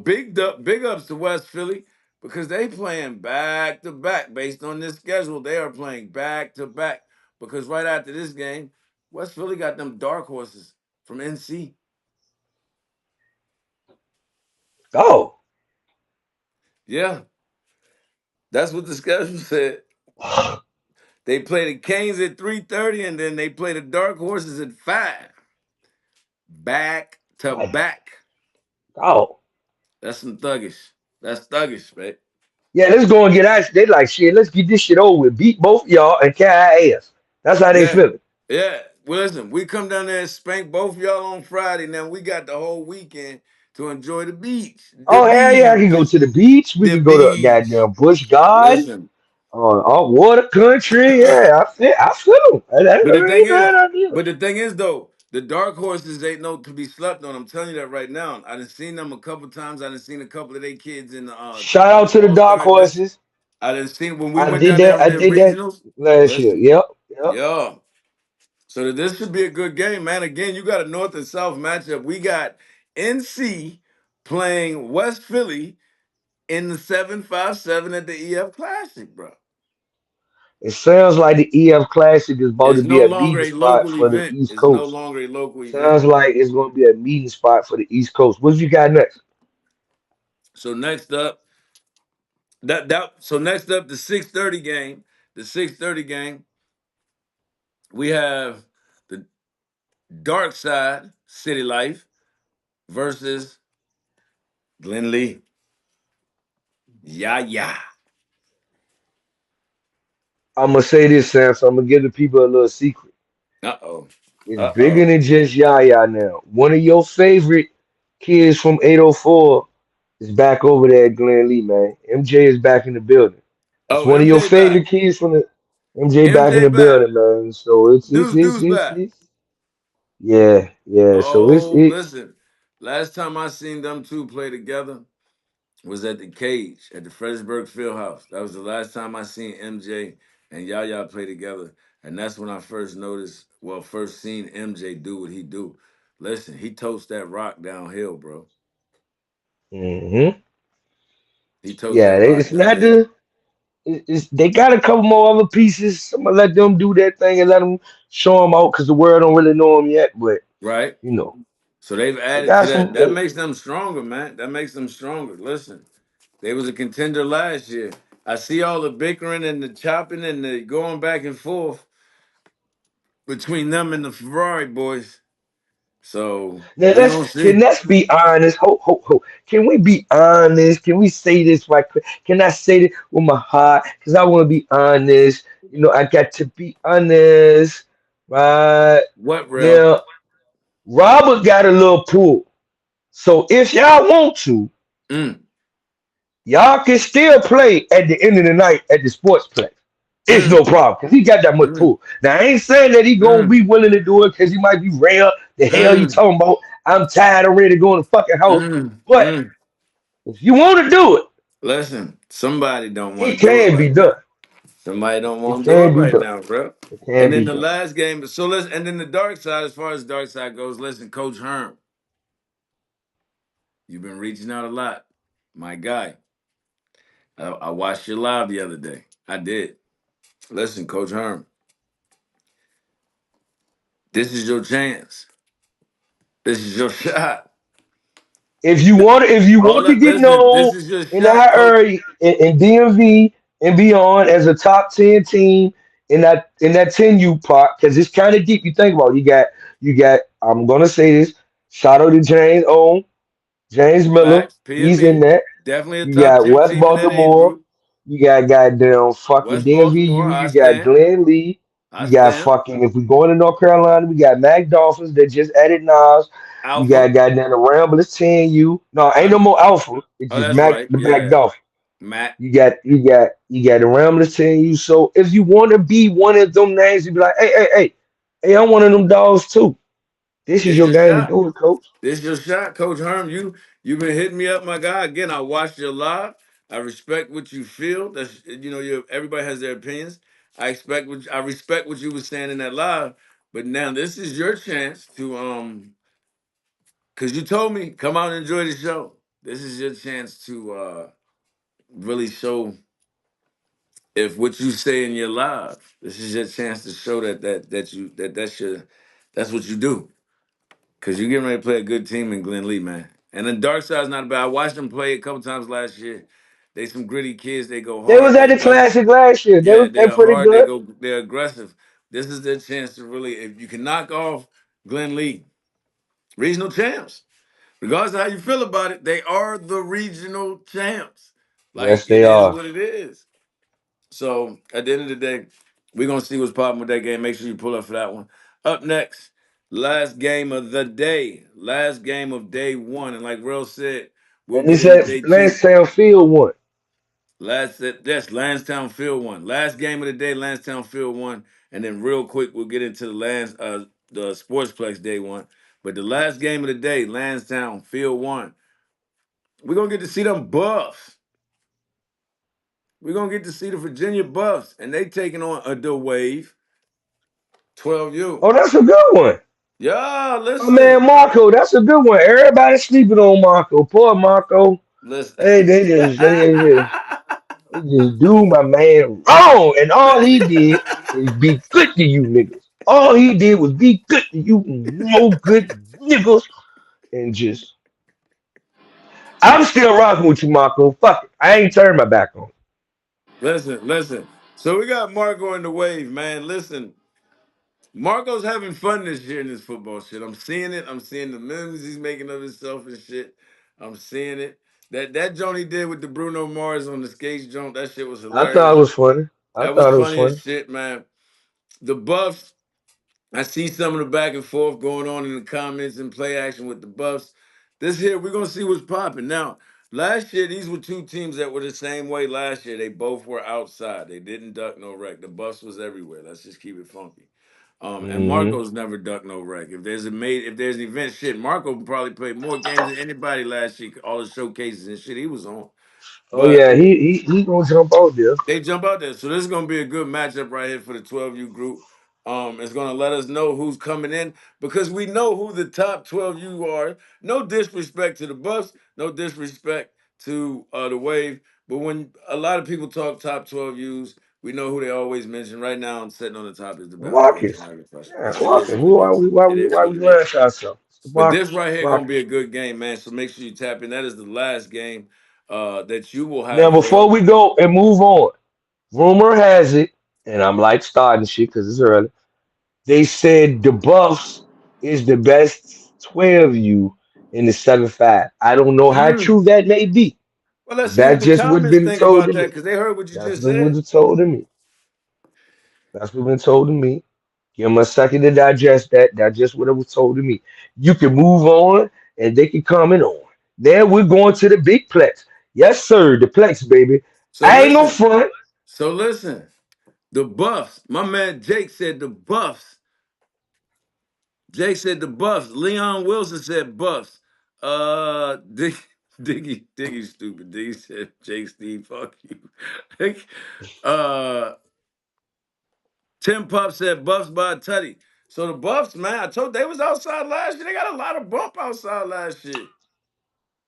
big ups to West Philly because they playing back to back based on this schedule. They are playing back to back because right after this game, West Philly got them dark horses from NC. Oh, Yeah, that's what the schedule said. They play the Canes at 3:30, and then they play the dark horses at 5. Back to like, back. oh. That's some thuggish. That's thuggish, man. Yeah, let's go and get out. They like shit. Let's get this shit over with. Beat both y'all and carry ass. That's how they Yeah, feeling. yeah. Well, listen, we come down there and spank both y'all on Friday. Now we got the whole weekend to enjoy the beach. The Oh hell yeah, I can beach. go to the beach. We The can go to beach. goddamn Busch Gardens, Listen. water country. Yeah, I feel them. But the That thing ain't is, bad idea. but the thing is though, the dark horses ain't no to be slept on. I'm telling you that right now. I done seen them a couple times. I done seen a couple of their kids in Shout out the to the All dark Star event. horses. I done seen when we went down there on I their did that regionals. last year. Listen, Yep, yep. yeah. So this should be a good game, man. Again, you got a North and South matchup. We got NC playing West Philly in the 757 at the EF Classic, bro. It sounds like the EF Classic is about to It's be no a longer meeting a spot local for the event. East It's no Coast. longer a local event. Sounds like it's going to be a meeting spot for the East Coast. What you got next? So next up, next up the 6:30 game. The 6:30 game, we have the Dark Side City Life versus Glen Lee. Yeah, yeah. I'm gonna say this, Sam. So I'm gonna give the people a little secret. Uh-oh. It's bigger Uh-oh. than just Yaya now. One of your favorite kids from 804 is back over there at Glen Lee, man. MJ is back in the building. That's Oh, one of your MJ back. favorite kids from the MJ back in MJ the back. building, man. So Deuce back. yeah, yeah. So Oh, it listen. Last time I seen them two play together was at the Cage at the Fredericksburg Fieldhouse. That was the last time I seen MJ and Yaya play together. And that's when I first noticed, well, first seen MJ do what he do. Listen, he totes that rock downhill, bro. hmm He totes yeah, that rock it's not downhill. they got a couple more other pieces. I'm gonna let them do their thing and let them show them out because the world don't really know them yet. But Right? you know, So they've they added to got that. some. That makes them stronger, man. That makes them stronger. Listen. They was a contender last year. I see all the bickering and the chopping and the going back and forth between them and the Ferrari boys. So Now we gonna see. let's be honest. Ho. Can we be honest? Can we say this right quick? Can I say this with my heart? Because I want to be honest. You know, I got to be honest, right? What, real? Now, Robert got a little pull. So if y'all want to, Mm, y'all can still play at the end of the night at the Sportsplex. It's no mm, problem because he got that much mm, pull. Now I ain't saying that he gonna mm, be willing to do it because he might be rare. The hell you mm, talking about? I'm tired of ready to go in the fucking house. But mm. if you want to do it, Listen, somebody don't want it to do it can be right done. now. Somebody don't It want to do it can be right done. now, bro. It And can then be the done. last game, so let's and then the dark side, as far as the dark side goes, listen, Coach Herm, you've been reaching out a lot. My guy, I watched you live the other day. I did. Listen, Coach Herm, this is your chance. This is your shot. If you All want to that. get Listen, known this is your in shot, that Coach. area in DMV and beyond as a top 10 team in that 10U part, because it's kind of deep. You think about it. You got I'm gonna say this. Shout out to James Miller. Facts. He's in PME. that. Definitely a You top got 10 West team in that age Baltimore. group. You got goddamn fucking West Baltimore, DMVU. I You got stand. Glenn Lee. I You got stand. fucking, if we going to North Carolina, we got Mac Dolphins that just added Nas. You got Alpha. goddamn the Ramblers 10U. No, ain't I, no more Alpha. It's oh, just that's Mac right. the Mac Yeah. Dolphin. Matt. You got the Ramblers 10U. So if you want to be one of them names, you be like, hey, I'm one of them dogs too. This is This your your game to shot. do it, coach. This your shot, Coach Herm. You've been hitting me up, my guy. Again, I watched your live. I respect what you feel. That's everybody has their opinions. I respect what you were saying in that live. But now this is your chance to because you told me come out and enjoy the show. This is your chance to really show if what you say in your live. This is your chance to show that's what you do. Cause you're getting ready to play a good team in Glen Lee, man. And then Dark Side's not bad. I watched them play a couple times last year. They some gritty kids. They go They hard. was They at the aggressive. Classic last year. Yeah, They're they're pretty hard. good. They're aggressive. This is their chance to really, if you can knock off Glen Lee, regional champs. Regardless of how you feel about it, they are the regional champs. Yes, Like it they is are. what it is. So at the end of the day, we're gonna see what's popping with that game. Make sure you pull up for that one. Up next, last game of the day, last game of day one, and like Real said, we'll And they get into said day two. Lansdowne Field won. Yes, Lansdowne Field one. Last game of the day, Lansdowne Field one, and then real quick we'll get into the Sportsplex day one. But the last game of the day, Lansdowne Field one. We're gonna get to see them Buffs. We're gonna get to see the Virginia Buffs, and they taking on the Wave 12U. Oh, that's a good one. Yeah, Oh man, listen. Marco, that's a good one. Everybody sleeping on Marco. Poor Marco. Listen. Hey, they just do my man wrong, and all he did is be good to you niggas. All he did was be good to you no good niggas, and just I'm still rocking with you, Marco. Fuck it, I ain't turned my back on. Listen. So we got Marco in the Wave, man. Listen, Marco's having fun this year in this football shit. I'm seeing it. I'm seeing the memes he's making of himself and shit. I'm seeing it. That joint he did with the Bruno Mars on the skates joint, that shit was I thought it hilarious. was funny. I That was thought it was funny funny. as shit, man. The Buffs, I see some of the back and forth going on in the comments and play action with the Buffs. This here, we're gonna see what's popping. Now, last year, these were two teams that were the same way last year. They both were outside. They didn't duck no wreck. The Buffs was everywhere. Let's just keep it funky. And Hmm. Marco's never ducked no wreck. If there's an event, shit, Marco probably played more games than anybody last year. All the showcases and shit he was on. Oh But yeah, he gonna jump out there. they jump out there. So this is gonna be a good matchup right here for the 12U group. It's gonna let us know who's coming in because we know who the top 12U are. No disrespect to the Buffs, no disrespect to the Wave. But when a lot of people talk top 12Us, we know who they always mention. Right now, I'm sitting on the top is the Bells. I ain't Marcus. gonna argue with you. Yeah, It is Marcus. what it Why is. we why It we is why what we it is. lying to ourselves? It's But this Marcus. right It's here gonna Marcus. be a good game, man. So make sure you tap in. That is the last game that you will Now have, before Real. we go and move on, rumor has it, and I'm like starting shit because it's early. They said the Buffs is the best 12U in the 7-5. I don't know how Mm. true that may be, Well, let's but see what that's the just what's comments been think told about to that me. because they heard what you That's just been said. what's told to me. That's what's been told to me. Give them a second to digest that. That's just what it was told to me. You can move on and they can comment on. Then we're going to the big plex. Yes, sir. The plex, baby. So I ain't no listen, front. listen. The Buffs. My man Jake said the Buffs. Jake said the Buffs. Leon Wilson said Buffs. Dick, Diggy, stupid. Diggy said Jake Steve, fuck you. uh, Tim Pop said Buffs by Tutty. So the Buffs, man, I told they was outside last year. They got a lot of bump outside last year.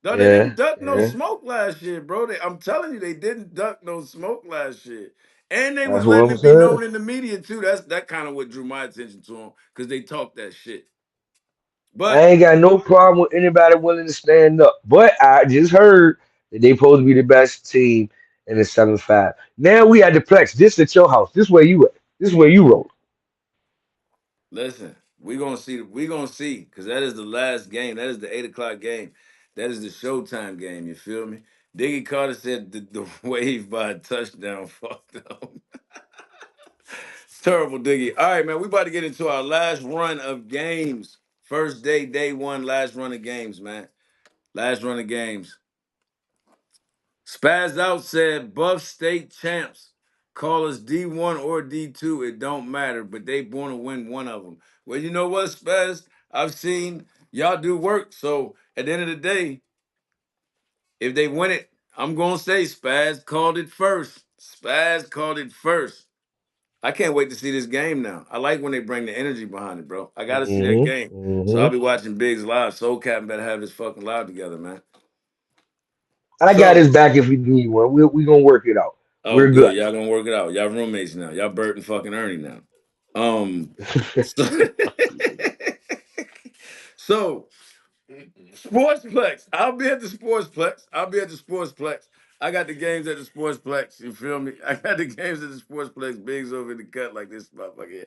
No, they didn't Yeah, duck no yeah. smoke last year, bro. I'm telling you, they didn't duck no smoke last year. And they was That's what letting I'm it be saying. known in the media too. That's that kind of what drew my attention to them because they talk that shit. I But ain't got no problem with anybody willing to stand up. But I just heard that they supposed to be the best team in the 7-5. Now we at the Plex. This at your house. This where you at. This is where you roll. listen, we gonna see because that is the last game. That is the 8 o'clock game. That is the Showtime game. You feel me? Diggy Carter said the wave by a touchdown fucked up. Terrible, Diggy. All right, man. We about to get into our last run of games. First day, day one, last run of games, man. Last run of games. Spaz out said Buff State champs. Call us D1 or D2. It don't matter, but they want to win one of them. Well, you know what, Spaz? I've seen y'all do work. So at the end of the day, if they win it, I'm going to say Spaz called it first. Spaz called it first. I can't wait to see this game now. I like when they bring the energy behind it, bro. I got to see that game. So I'll Hmm. be watching Biggs live. Soul Captain better have this fucking live together, man. I got So, his back if we need one. We gonna work it out. oh, We're good. good. Y'all gonna work it out. Y'all roommates now. Y'all Bert and fucking Ernie now. Um, so, so Sportsplex. I'll be at the Sportsplex. I'll be at the Sportsplex. I got the games at the Sportsplex. You feel me? I got the games at the Sportsplex. Biggs over in the cut like this motherfucker here.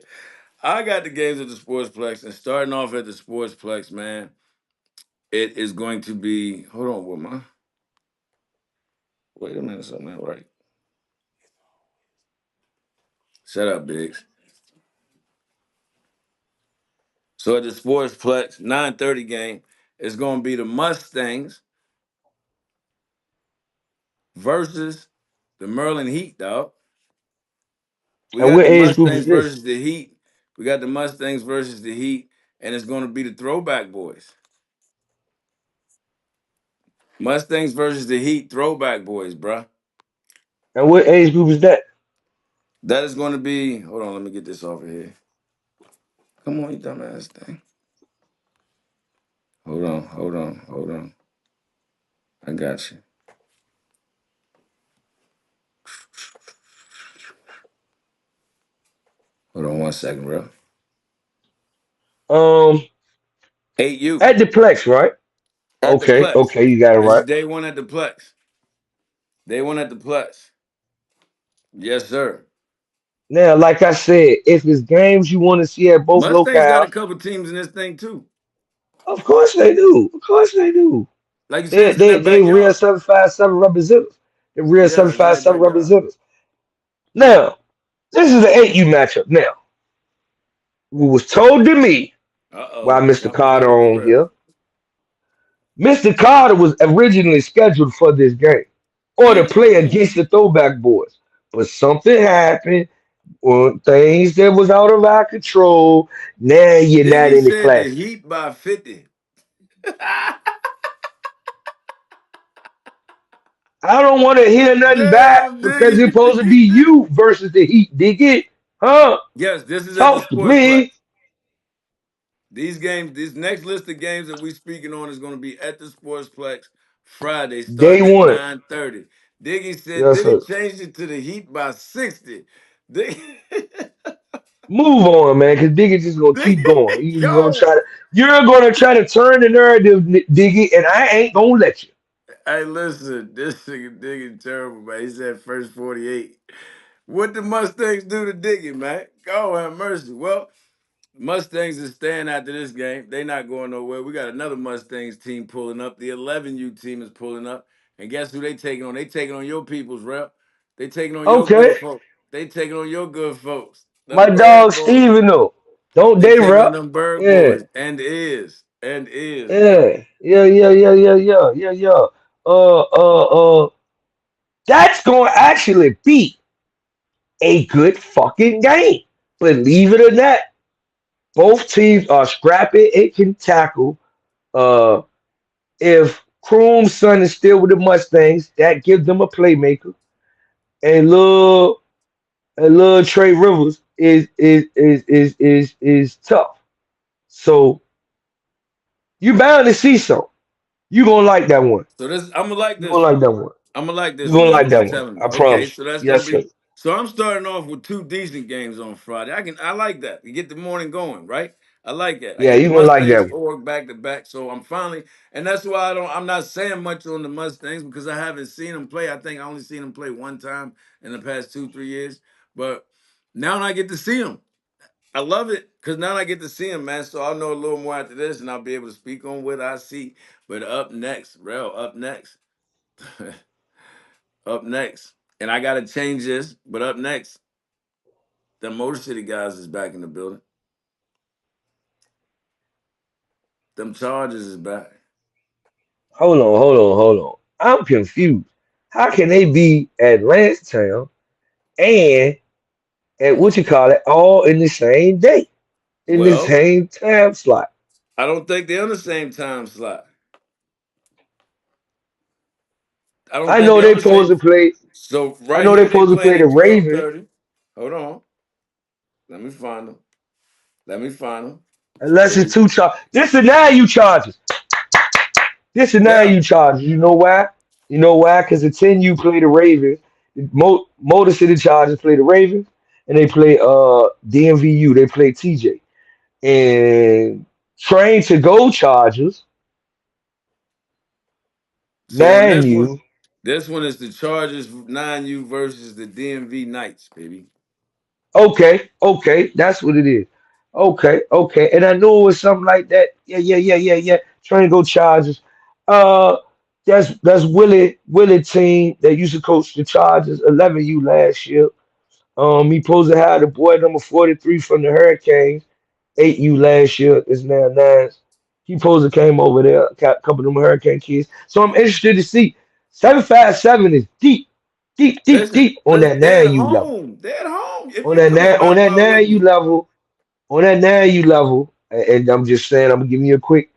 I got the games at the Sportsplex, and starting off at the Sportsplex, man, it is going to be. Hold on, what my? Wait a minute, something not right. Shut up, Biggs. So at the Sportsplex, 9:30 game, it's going to be the Mustangs versus the Merlin Heat, dog. We And got what the age group is Mustangs this? versus the Heat. We got the Mustangs versus the Heat, and it's going to be the Throwback Boys. Mustangs versus the Heat, Throwback Boys, bruh. And what age group is that? That is going to be. Hold on, let me get this off of here. Come on, you dumbass thing. Hold on. I got you. Hold on 1 second, bro. Um, 8U at the Plex, right? at the Okay, Plex. okay, you got it This is right. day one at the Plex. Day one at the Plex. Yes, sir. Now, like I said, if it's games you want to see at both Mustangs got a locales, couple teams in this thing too. of course they do. Of course they do. Like you said, They it's in they their they real backyard. 757 representatives. They real Yeah, it's in their 757 backyard. representatives. Now, this is an 8U matchup. Now, it was told to me Uh oh, by we Mr. jumping out Carter of the on rip. here. Mr. Carter was originally scheduled for this game or to play against Mm. the throwback boys. But something happened or things that was out of our control. Now you're not Diggy in the said the class. Heat by 50. I don't want to hear nothing back Damn, because it's Diggy. supposed to be you versus the Heat. Dig it? Huh? Yes, this is at the Talk to Sportsplex. me. These games, this next list of games that we speaking on is going to be at the Sportsplex Friday, Day starting at one. 9:30. Diggy said, Yes, then he sir. changed it to the Heat by 60. Diggy, Move on, man, because Diggy just gonna keep going. Diggy, He's gonna yo. try to. You're gonna try to turn the narrative, Diggy, and I ain't gonna let you. Hey, listen, this nigga Diggy terrible, man. He said first 48. What the Mustangs do to Diggy, man? God have mercy. Well, Mustangs is staying after this game. They not going nowhere. We got another Mustangs team pulling up. The 11U team is pulling up. And guess who they taking on? They taking on your people's rep. They taking on your good Okay, folks. They taking on your good folks. my Them dog bird boys. Steven though. Don't They they taking on rep? them bird Yeah, boys. And is, bro. yeah. Uh. That's gonna actually be a good fucking game. Believe it or not, both teams are scrappy. It can tackle. Uh, if Kroom's son is still with the Mustangs, that gives them a playmaker. And little Trey Rivers is tough. So you bound to see some. You gonna like that one. So this, I'm gonna like You gonna this like one. that one. I'm gonna like You this one. gonna That's like what you're that one. telling me. I Okay, promise. so that's gonna Yes, sir. be. So I'm starting off with two decent games on Friday. I like that. You get the morning going, right? I like that. I Yeah, got the you gonna like Mustangs that one. org back to back, so I'm finally, and that's why I'm not saying much on the Mustangs because I haven't seen them play. I think I only seen them play one time in the past 2 3 years, but now I get to see them. I love it because now I get to see them, man. So I'll know a little more after this, and I'll be able to speak on what I see. But up next, Rel, up next. Up next, and I gotta change this, but up next, the Motor City guys is back in the building. Them Chargers is back. Hold on. I'm confused. How can they be at Lansdowne and at what you call it all in the same day, in the Well, same time slot? I don't think they're on the same time slot. I don't I think know they're on they the supposed same. to play. So I right know they here they supposed to playing play the at twelve Ravens. thirty. Hold on, let me find them. Let me find them. Unless So it's we, two charges. This is now you charges. This is now yeah. you charges. You know why? You know why? Because the 10U play the Ravens. Motor City Chargers play the Ravens, and they play DMVU. They play TJ. And Train to Go Chargers, So on 9U. this one is the Chargers 9U versus the DMV Knights, baby. Okay, that's what it is. Okay. And I knew it was something like that. Yeah. Train to Go Chargers. Uh that's Willie team that used to coach the Chargers 11U last year. He supposed to have the boy number 43 from the Hurricanes, 8U last year, is now nines. He supposed to came over there, a couple of them Hurricane kids. So I'm interested to see. 757 is deep on Listen, that they're at 9U level. home. They're at home. If On you that come nine on on out that by with 9U me, level, on that 9U level, and I'm just saying, I'm gonna give you a quick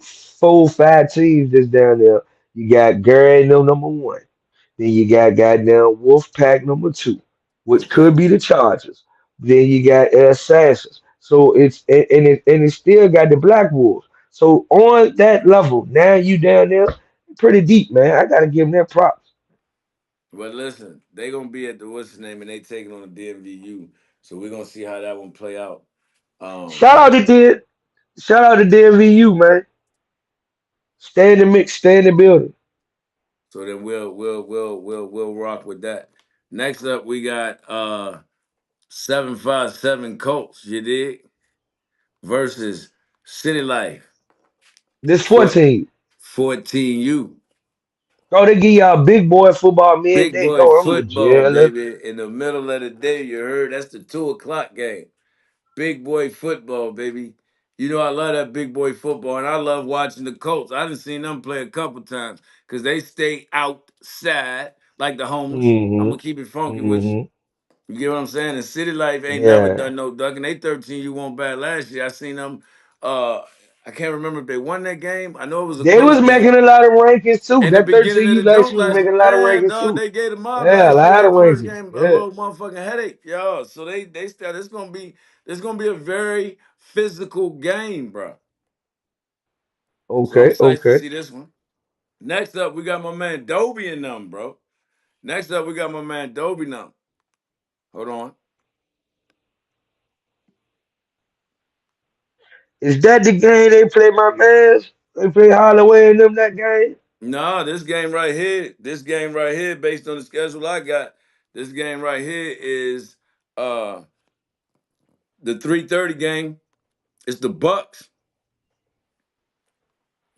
4 5 teams that's down there. You got Gary no number one. Then you got goddamn Wolfpack number two, which okay. could be the Chargers. Then you got Assassins. So it's still got the Black Wolves. So on that level, now you down there, pretty deep, man. I gotta give them their props. But listen, they gonna be at the what's his name, and they taking on the DMVU. So we're gonna see how that one play out. Um, Shout out to D, shout out to DMVU, man. Stay in the mix, stay in the building. so then we'll rock with that. Next up, we got 757 Colts. You dig? Versus City Life This four 14. 14U. Oh, they give y'all big boy football Big midday. boy Oh, I'm a football, jealous. baby. In the middle of the day, you heard that's the 2 o'clock game. Big boy football, baby. You know I love that big boy football, and I love watching the Colts. I done seen them play a couple times because they stay outside like the homeless. I'm gonna keep it Mm-hmm. funky with you. Mm-hmm. You get what I'm saying? And City Life ain't never Yeah. done no ducking. They 13 you won bad last year. I seen them. Uh, I can't remember if they won that game. I know it was a They close was game. making a lot of rankings too. In the That beginning of 13U the last jump year was last year, making a lot of man, rankings dog, too. they gave the mob Yeah, a last year lot of that first rankings. game a Yeah. little motherfucking headache, y'all. So they start. It's gonna be a very physical game, bro. So I'm excited to Okay. see this one. Next up, we got my man Dobie and them, bro. Next up, we got my man Dobie and them. Hold on. Is that the game they play my mans? They play Holloway and them that game? No, this game right here, based on the schedule I got, this game right here is uh the 3:30 game. It's the Bucks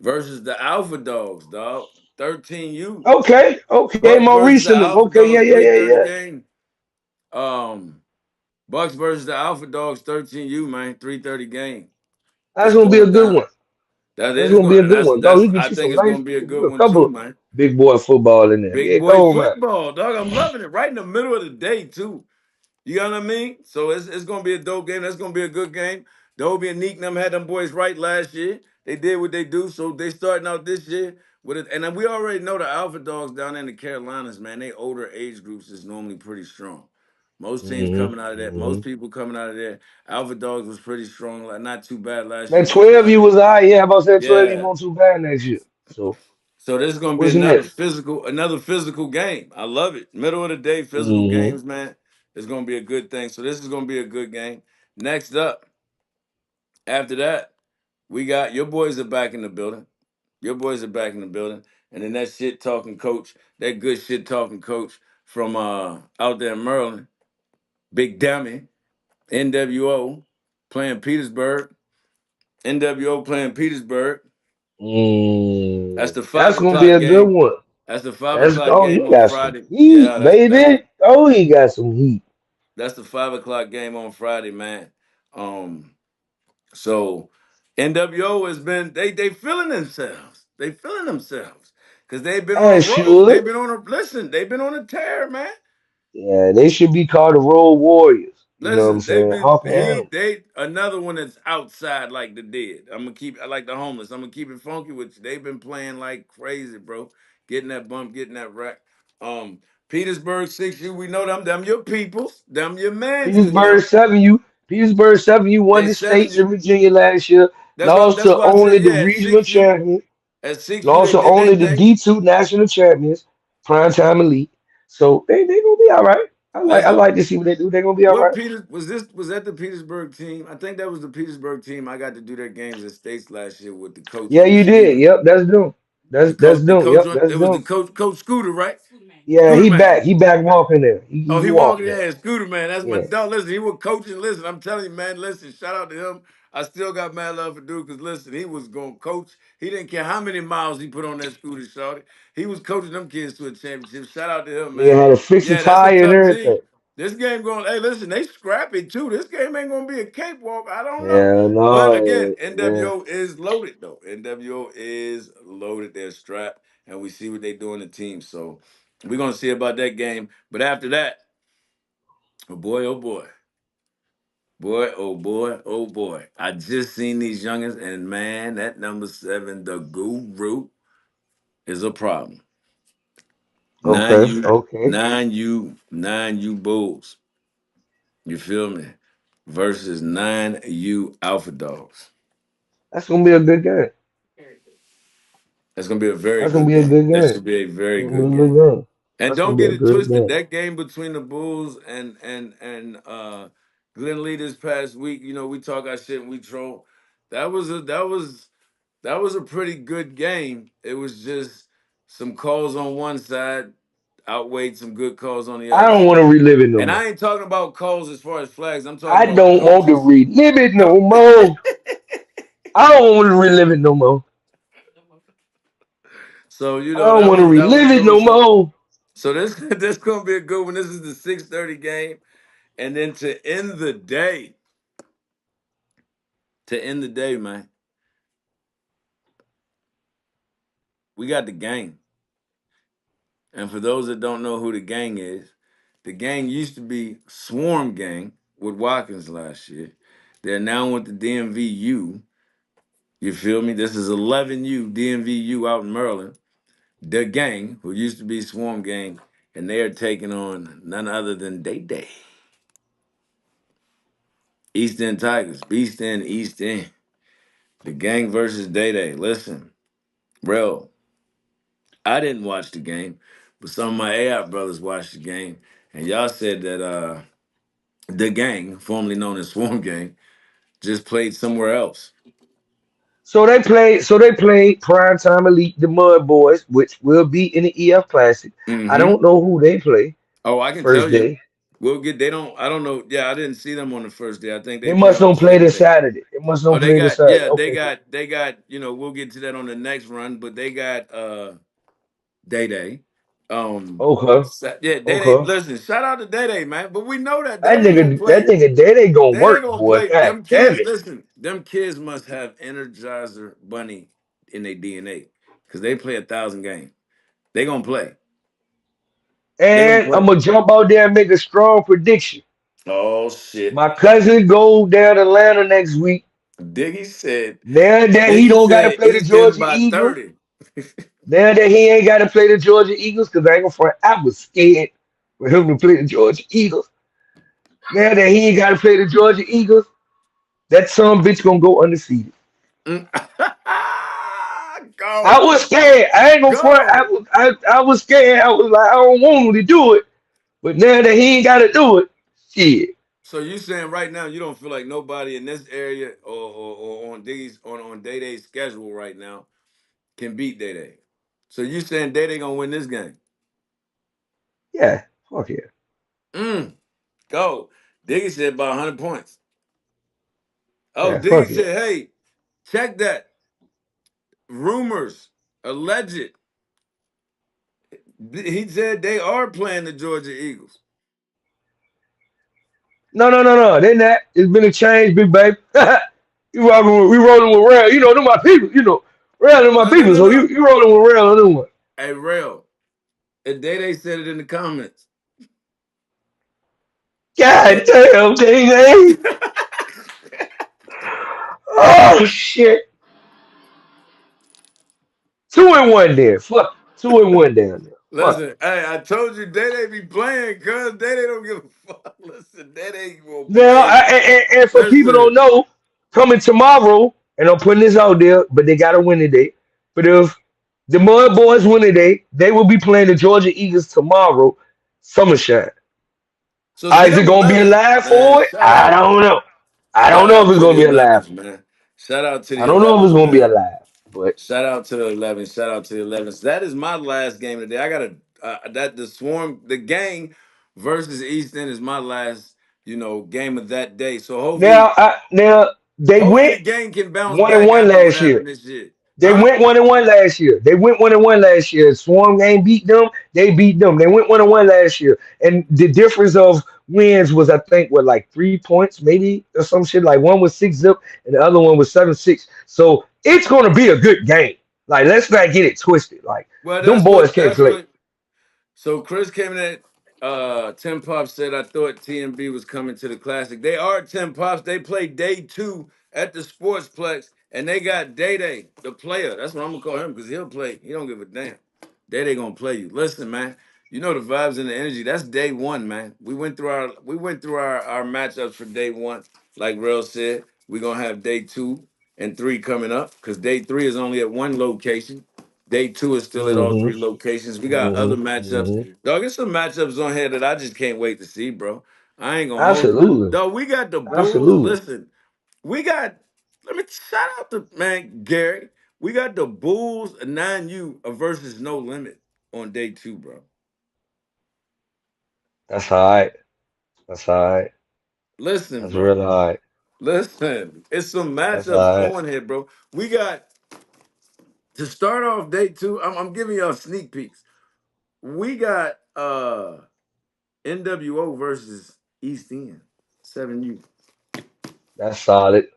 versus the Alpha Dogs, dog. 13U. Okay. Bucks More versus the recently. Alpha Okay, Dogs, yeah. 3:30 Yeah. game. Um, Bucks versus the Alpha Dogs, 13U, man, 3:30 game. That's It's gonna be a going good down. one. That That's is gonna be a going. good one. Dog, That's. you get I you think some it's nice, going to be a you good get a one too, couple man. big boy football in there. Big Yeah, boy go on, man. football, dog. I'm loving it. Right in the middle of the day too. You know what I mean? So it's gonna be a dope game. That's gonna be a good game. Dobie and Neek and them had them boys right last year. They did what they do, so they starting out this year with it. And then we already know the Alpha Dogs down in the Carolinas, man. They older age groups is normally pretty strong. Most teams coming out of there, Mm-hmm. most people coming out of there. Alpha Dogs was pretty strong, like not too bad last year. That Just 12 got you was high. Yeah, how about that 12 you yeah. won't too bad next year? So So this is gonna be what's next? another physical game. I love it. Middle of the day, physical Hmm. games, man. It's gonna be a good thing. So this is gonna be a good game. Next up, after that, we got your boys are back in the building. Your boys are back in the building. And then that shit talking coach, that good shit talking coach from out there in Maryland, Big Dummy, NWO, playing Petersburg. NWO playing Petersburg. That's the five That's gonna be o'clock a good game. one. That's the five That's o'clock oh, game he on got some Friday. Yeah, heat, baby. Oh, he got some heat. that's the 5 o'clock game on Friday, man. Um, so NWO has been they feeling themselves. They feeling themselves because they've been on a As roll. should. They've been on a listen. They've been on a tear, man. Yeah, they should be called the Road Warriors. You know what I'm Listen, they've saying? been Hawk and Animal. they another one that's outside like the dead. I'm gonna keep I like the homeless. I'm gonna keep it funky with you. They've been playing like crazy, bro. Getting that bump, getting that rack. Petersburg 6U, we know them your peoples, them your mans, cause you Petersburg know 7U. Petersburg 7U won they the seven states you. in Virginia last year. Lost That's to why I only said the yeah. At regional 6U, champions. at 6U Lost they to did their only the thing. D2 national champions. Primetime elite. So they gonna be all right. I Listen, like to see what they do. They gonna be all what right. Peters was that the Petersburg team? I think that was the Petersburg team. I got to do their games at States last year with the coach Yeah, on you did. Scooter. Yep, that's them. That's The them. coach Yep, on that's it was the them. coach Scooter, right? Yeah, Scooter he man. back. He back walking there. Oh, He he walking walking there. in, Scooter man. That's my Yeah. dog. Listen, he was coaching. Listen, I'm telling you, man. Listen, shout out to him. I still got mad love for dude because listen, he was going to coach. He didn't care how many miles he put on that scooter, shorty. He was coaching them kids to a championship. Shout out to him, Yeah, man. had to fix the Yeah, that's a tire and tough team. everything. This game going. Hey, listen, they scrappy too. This game ain't gonna be a cakewalk. I don't know. Yeah, But again, no, man. NWO is loaded though. NWO is loaded. They're strapped, and we see what they do in the team. So we're gonna see about that game. But after that. Oh boy, oh boy. Boy, oh boy, oh boy. I just seen these youngins, and man, that number 7, the guru, is a problem. Nine Okay, U, okay. 9U Bulls. You feel me? Versus 9U Alpha Dogs. That's gonna be a good game. That's gonna be a very That's gonna good be a game. good That game. should be a very That's gonna good be a good game. game. And That's gonna don't be get a it good twisted. game. That game between the Bulls and Glenn Lee this past week, we talk our shit and we troll. That was a that was That was a pretty good game. It was just some calls on one side outweighed some good calls on the I other don't want side. to relive it no And more. I ain't talking about calls as far as flags. I'm talking I about don't want to coaches. relive it Co- no more. I don't want to relive it no more. so I don't that want to was that was relive it no coach. more. So this this gonna be a good one. This is the 6:30 game, and then to end the day, man, we got the gang. And for those that don't know who the gang used to be Swarm Gang with Watkins last year. They're now with the DMVU. You feel me? This is 11U DMVU out in Maryland. The gang, who used to be Swarm Gang, and they are taking on none other than Day Day. East End Tigers, Beast End, East End. The gang versus Day Day. Listen, bro, I didn't watch the game, but some of my AI brothers watched the game, and y'all said that the gang, formerly known as Swarm Gang, just played somewhere else. So they played Primetime Elite, the Mud Boys, which will be in the EF Classic. I Mm-hmm. don't know who they play Oh, I can first tell you. day. We'll get. They don't. I don't know. Yeah, I didn't see them on the first day. I think they They play must on the don't play second this day. Saturday. They must Oh, don't they play this got. Saturday. Yeah, they Okay, cool. got. They got. We'll get to that on the next run. But they got Day Day. Okay, Yeah, Day Day. okay. Listen, shout out to Day Day, man. But we know that That Day Day gonna nigga, that play. nigga, they ain't gonna Day Day work, gonna boy. play. God Them damn kids. it. Listen, them kids must have Energizer Bunny in their DNA because they play 1,000 games. They gonna play. They gonna And I'm play. gonna jump out there and make a strong prediction. Oh shit. My cousin go down to Atlanta next week. Diggy said. Now that he Diggy don't got to said play the East End Georgia by Eagles, 30. now that he ain't got to play the Georgia Eagles, because I ain't gonna front, I was scared for him to play the Georgia Eagles. Now that he ain't got to play the Georgia Eagles, that son bitch gonna go undefeated. Go I Go. was scared. I ain't gonna front. Go. I was scared. I was like, I don't want him to do it. But now that he ain't got to do it, shit. So you saying right now you don't feel like nobody in this area or on these on Day Day's schedule right now can beat Day Day. So you saying Day Day gonna win this game? Yeah, fuck yeah. Mm, go. Diggy said about 100 points. Oh, Yeah, Diggy fuck yeah. said, hey, check that. Rumors, alleged. He said they are playing the Georgia Eagles. No. Then that it's been a change, big baby. We rolling with Rail. You know, them my people. You know, Rail and my No, no, people. no, So no. you rolling with Rail on them one. Hey, Rail. And Day said it in the comments. God Hey. damn, Day. Oh shit. 2-1 there. Fuck. 2-1 down there. Fuck. Listen, hey, I told you Day be playing, cuz Day don't give a fuck. Listen, Day will Now, play. and for people don't Listen, know, coming tomorrow, and I'm putting this out there, but they got to win today. But if the Mud Boys win today, they will be playing the Georgia Eagles tomorrow, Summershine. so Is it them going to be a 11, live man, for it? I don't know. I don't shout know if out it's to going the to be a live 11s, for it. man. Shout out to I the don't know if it's 11s, going to be a man. live, but Shout out to the 11. Shout out to the 11s. That is my last game today. I got to that the Swarm, the gang versus East End is my last, game of that day. So now they hopefully went the gang can bounce one and back one after what last year. happened this year. They Huh? went 1-1 last year. They went 1-1 last year. Swarm ain't beat them. They beat them. They went 1-1 last year. And the difference of wins was, I think, what, like 3 points, maybe, or some shit. Like one was 6-0 and the other one was 7-6. So it's gonna be a good game. Like, let's not get it twisted. Like, Well, them boys can't that's play. what so Chris came in at 10 Pops said I thought TMB was coming to the classic. They are 10 Pops. They play day two at the Sportsplex, and they got Day, the player. That's what I'm gonna call him because he'll play. He don't give a damn. Day gonna play you. Listen, man. You know the vibes and the energy. That's day one, man. We went through our matchups for day one. Like Rel said, we're gonna have day two and three coming up because day three is only at one location. Day two is still at all three Mm-hmm. locations. We got other Mm-hmm. matchups. Mm-hmm. Dog, there's some matchups on here that I just can't wait to see, bro. I ain't gonna hold you. Absolutely. Dog, we got the Bulls. Absolutely. Listen, we got, let me shout out to, man, Gary. We got the Bulls 9U versus No Limit on day two, bro. That's all right. That's all right. Listen, That's bro. real all right. Listen, it's some That's matchups all right. on here, bro. We got to start off day two. I'm giving y'all sneak peeks. We got NWO versus East End, 7U. That's solid.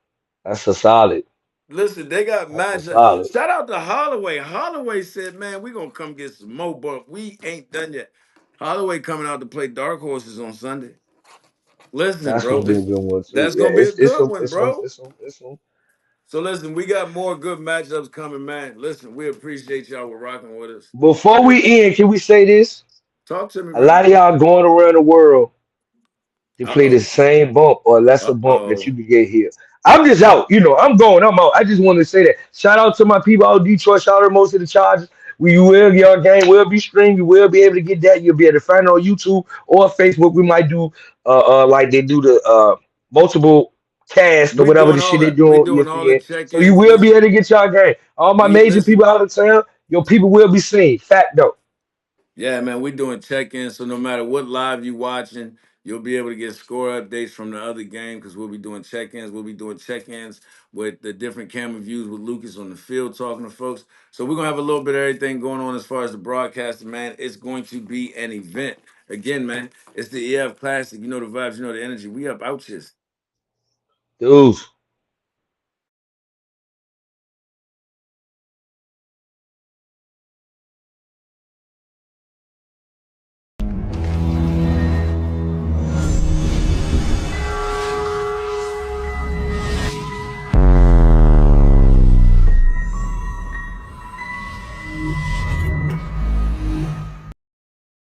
That's a solid. Listen, they got That's a matchup. solid. Shout out to Holloway. Holloway said, man, we gonna come get some more, but we ain't done yet. Holloway coming out to play Dark Horses on Sunday. Listen, That's bro, gonna be a good one too. that's Yeah, gonna be a it's good some one, it's some bro. it's some it's some. So listen, we got more good matchups coming, man. Listen, we appreciate y'all for rocking with us. Before We we end, can we say this? talk to me, A bro. lot of y'all going around the world to Uh play the oh. same bump or lesser Uh bump that you oh. can get here. I'm just out, I'm going, I'm out. I just want to say that. Shout out to my people out in Detroit. Shout out to most of the charges. We will your game will be streamed. You will be able to get that. You'll be able to find it on YouTube or Facebook. We might do like they do the multiple cast or We whatever doing the all shit they that. do We on doing all the ESPN. So you check-ins. will be Listen, able to get your game. All my we major people listen. out of town, your people will be seen. Fact though. Yeah, man, we're doing check-ins, so no matter what live you watching, you'll be able to get score updates from the other game because we'll be doing check-ins. We'll be doing check-ins with the different camera views with Lucas on the field talking to folks. So we're gonna have a little bit of everything going on as far as the broadcasting, man. It's going to be an event. Again, man, it's the EF Classic. You know the vibes, you know the energy. We up out here. Dudes.